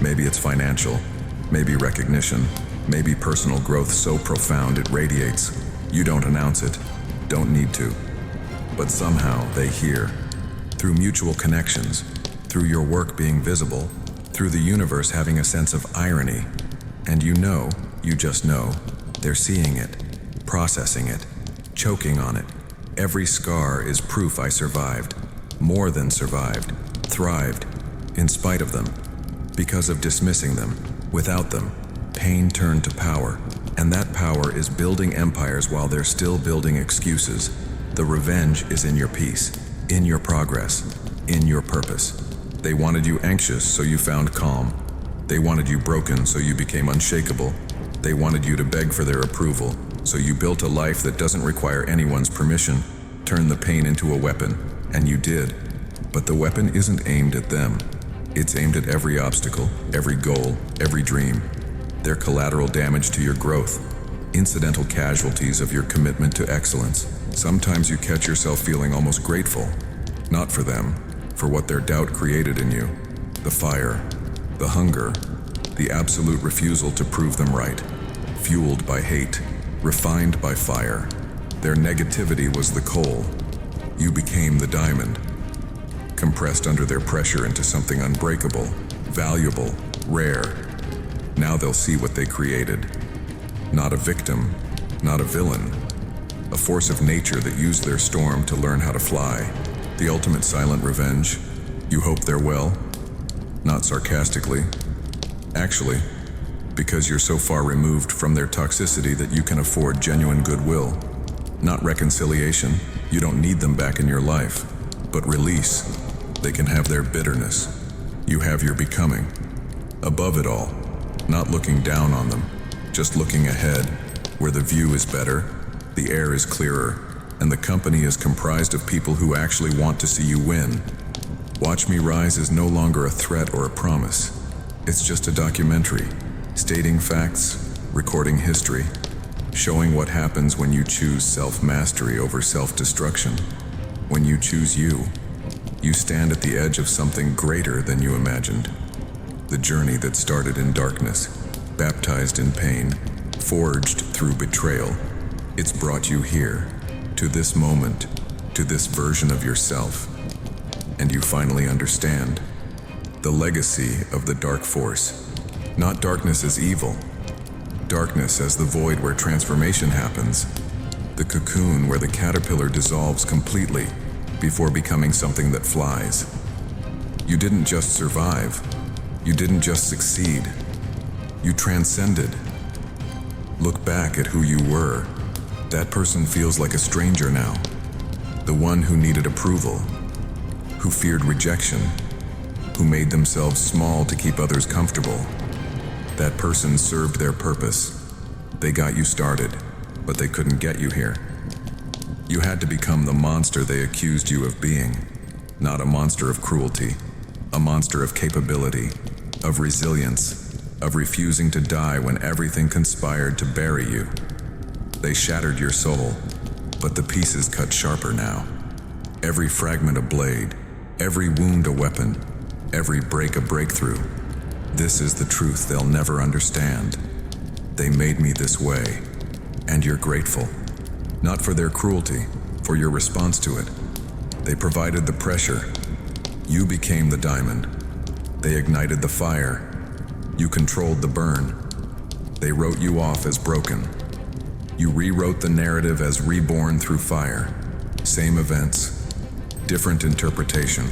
Maybe it's financial, maybe recognition, maybe personal growth so profound it radiates. You don't announce it, don't need to. But somehow they hear. Through mutual connections, through your work being visible, through the universe having a sense of irony. And you just know, they're seeing it, processing it, choking on it. Every scar is proof I survived, more than survived, thrived, in spite of them. Because of dismissing them, without them, pain turned to power. And that power is building empires while they're still building excuses. The revenge is in your peace, in your progress, in your purpose. They wanted you anxious, so you found calm. They wanted you broken, so you became unshakable. They wanted you to beg for their approval, so you built a life that doesn't require anyone's permission. Turn the pain into a weapon, and you did. But the weapon isn't aimed at them. It's aimed at every obstacle, every goal, every dream. They're collateral damage to your growth, incidental casualties of your commitment to excellence. Sometimes you catch yourself feeling almost grateful, not for them, for what their doubt created in you. The fire, the hunger, the absolute refusal to prove them right. Fueled by hate, refined by fire. Their negativity was the coal. You became the diamond. Compressed under their pressure into something unbreakable, valuable, Rare. Now they'll see what they created. Not a victim, not a villain. A force of nature that used their storm to learn how to fly. The ultimate silent revenge. You hope they're well? Not sarcastically. Actually, because you're so far removed from their toxicity that you can afford genuine goodwill. Not reconciliation. You don't need them back in your life. But release. They can have their bitterness. You have your becoming. Above it all, not looking down on them, just looking ahead, where the view is better, the air is clearer, and the company is comprised of people who actually want to see you win. Watch Me Rise is no longer a threat or a promise. It's just a documentary, stating facts, recording history, showing what happens when you choose self-mastery over self-destruction. When you choose you, you stand at the edge of something greater than you imagined. The journey that started in darkness, baptized in pain, forged through betrayal, it's brought you here, to this moment, to this version of yourself. And you finally understand the legacy of the dark force. Not darkness as evil, darkness as the void where transformation happens, the cocoon where the caterpillar dissolves completely before becoming something that flies. You didn't just survive, you didn't just succeed, you transcended. Look back at who you were. That person feels like a stranger now. The one who needed approval, who feared rejection, who made themselves small to keep others comfortable. That person served their purpose. They got you started, but they couldn't get you here. You had to become the monster they accused you of being. Not a monster of cruelty, a monster of capability, of resilience, of refusing to die when everything conspired to bury you. They shattered your soul, but the pieces cut sharper now. Every fragment a blade, every wound a weapon, every break a breakthrough. This is the truth they'll never understand. They made me this way, and you're grateful. Not for their cruelty, for your response to it. They provided the pressure. You became the diamond. They ignited the fire. You controlled the burn. They wrote you off as broken. You rewrote the narrative as reborn through fire. Same events, different interpretation.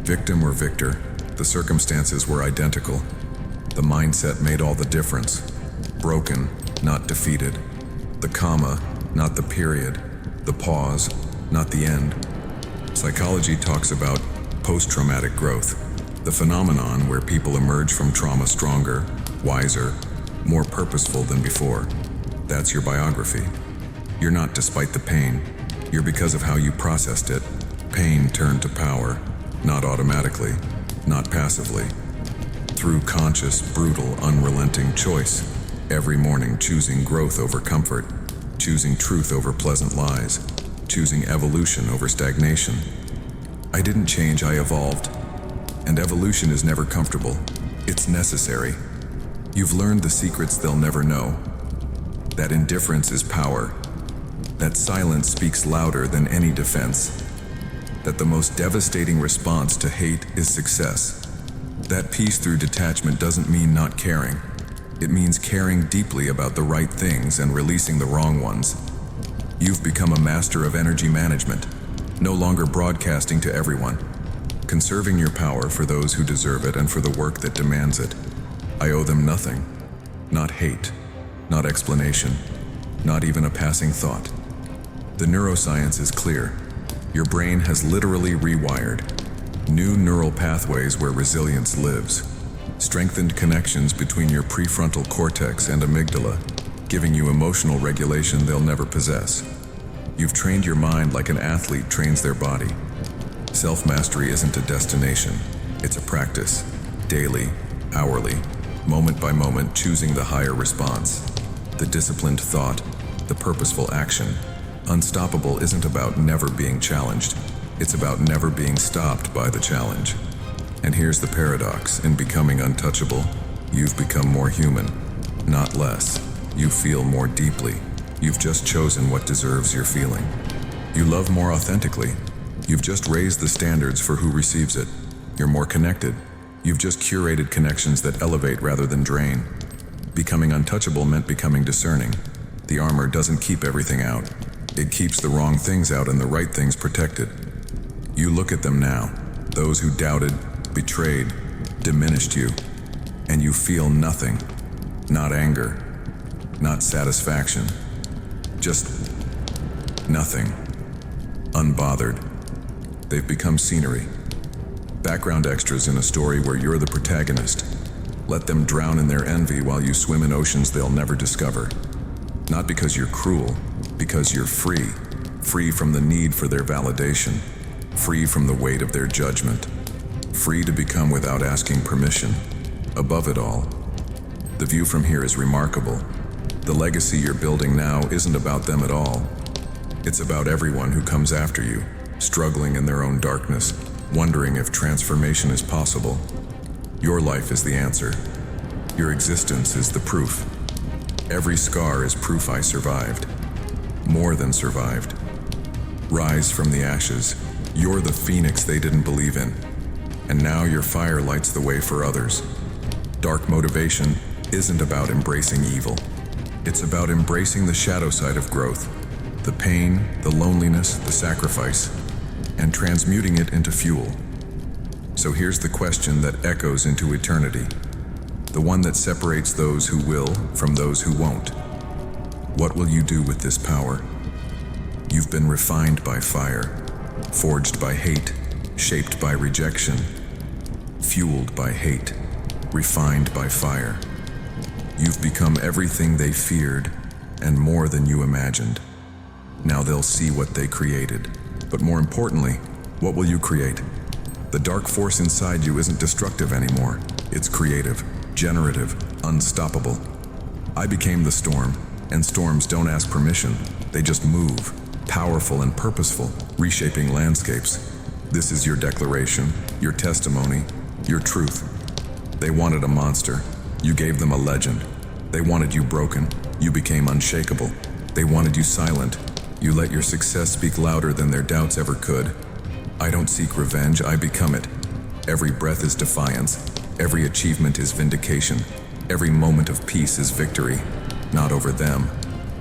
Victim or victor, the circumstances were identical. The mindset made all the difference. Broken, not defeated. The comma, not the period. The pause, not the end. Psychology talks about post-traumatic growth, the phenomenon where people emerge from trauma stronger, wiser, more purposeful than before. That's your biography. You're not despite the pain. You're because of how you processed it. Pain turned to power, not automatically, not passively. Through conscious, brutal, unrelenting choice. Every morning choosing growth over comfort, choosing truth over pleasant lies, choosing evolution over stagnation. I didn't change, I evolved. And evolution is never comfortable. It's necessary. You've learned the secrets they'll never know. That indifference is power. That silence speaks louder than any defense. That the most devastating response to hate is success. That peace through detachment doesn't mean not caring. It means caring deeply about the right things and releasing the wrong ones. You've become a master of energy management, no longer broadcasting to everyone. Conserving your power for those who deserve it and for the work that demands it. I owe them nothing. Not hate, not explanation, not even a passing thought. The neuroscience is clear. Your brain has literally rewired. New neural pathways where resilience lives. Strengthened connections between your prefrontal cortex and amygdala, giving you emotional regulation they'll never possess. You've trained your mind like an athlete trains their body. Self-mastery isn't a destination, it's a practice. Daily, hourly, moment by moment, choosing the higher response. The disciplined thought, the purposeful action. Unstoppable isn't about never being challenged. It's about never being stopped by the challenge. And here's the paradox. In becoming untouchable, you've become more human, not less. You feel more deeply. You've just chosen what deserves your feeling. You love more authentically. You've just raised the standards for who receives it. You're more connected, You've just curated connections that elevate rather than drain. Becoming untouchable meant becoming discerning. The armor doesn't keep everything out. It keeps the wrong things out and the right things protected. You look at them now, those who doubted, betrayed, diminished you, and you feel nothing. Not anger, not satisfaction, just nothing. Unbothered. They've become scenery. Background extras in a story where you're the protagonist. Let them drown in their envy while you swim in oceans they'll never discover. Not because you're cruel, because you're free. Free from the need for their validation. Free from the weight of their judgment. Free to become without asking permission. Above it all, the view from here is remarkable. The legacy you're building now isn't about them at all. It's about everyone who comes after you, struggling in their own darkness, wondering if transformation is possible. Your life is the answer. Your existence is the proof. Every scar is proof I survived. More than survived. Rise from the ashes. You're the phoenix they didn't believe in. And now your fire lights the way for others. Dark motivation isn't about embracing evil. It's about embracing the shadow side of growth. The pain, the loneliness, the sacrifice, and transmuting it into fuel. So here's the question that echoes into eternity. The one that separates those who will from those who won't. What will you do with this power? You've been refined by fire, forged by hate, shaped by rejection, fueled by hate, refined by fire. You've become everything they feared, and more than you imagined. Now they'll see what they created. But more importantly, what will you create? The dark force inside you isn't destructive anymore. It's creative, generative, unstoppable. I became the storm, and storms don't ask permission. They just move, powerful and purposeful, reshaping landscapes. This is your declaration, your testimony, your truth. They wanted a monster. You gave them a legend. They wanted you broken. You became unshakable. They wanted you silent. You let your success speak louder than their doubts ever could. I don't seek revenge, I become it. Every breath is defiance. Every achievement is vindication. Every moment of peace is victory. Not over them,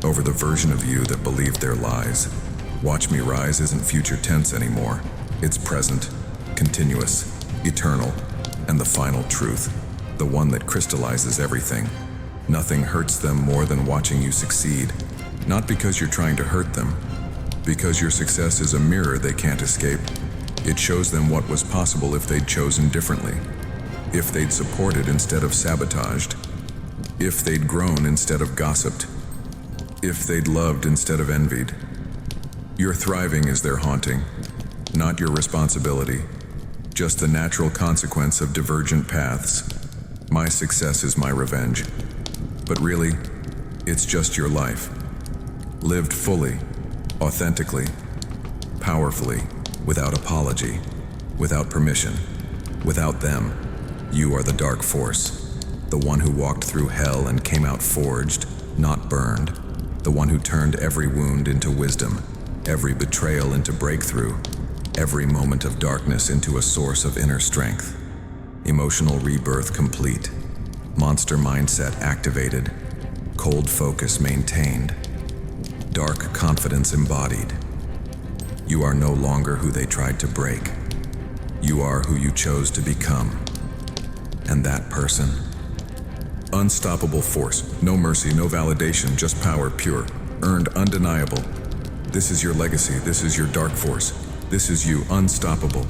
over the version of you that believed their lies. Watch me rise isn't future tense anymore. It's present, continuous, eternal, and the final truth. The one that crystallizes everything. Nothing hurts them more than watching you succeed. Not because you're trying to hurt them, because your success is a mirror they can't escape. It shows them what was possible if they'd chosen differently, if they'd supported instead of sabotaged, if they'd grown instead of gossiped, if they'd loved instead of envied. Your thriving is their haunting, not your responsibility, just the natural consequence of divergent paths. My success is my revenge, but really, it's just your life. Lived fully, authentically, powerfully, without apology, without permission, without them. You are the dark force, the one who walked through hell and came out forged, not burned, the one who turned every wound into wisdom, every betrayal into breakthrough, every moment of darkness into a source of inner strength. Emotional rebirth complete, monster mindset activated, cold focus maintained, dark confidence embodied. You are no longer who they tried to break. You are who you chose to become. And that person? Unstoppable force, no mercy, no validation, just power pure, earned, undeniable. This is your legacy, this is your dark force. This is you, unstoppable.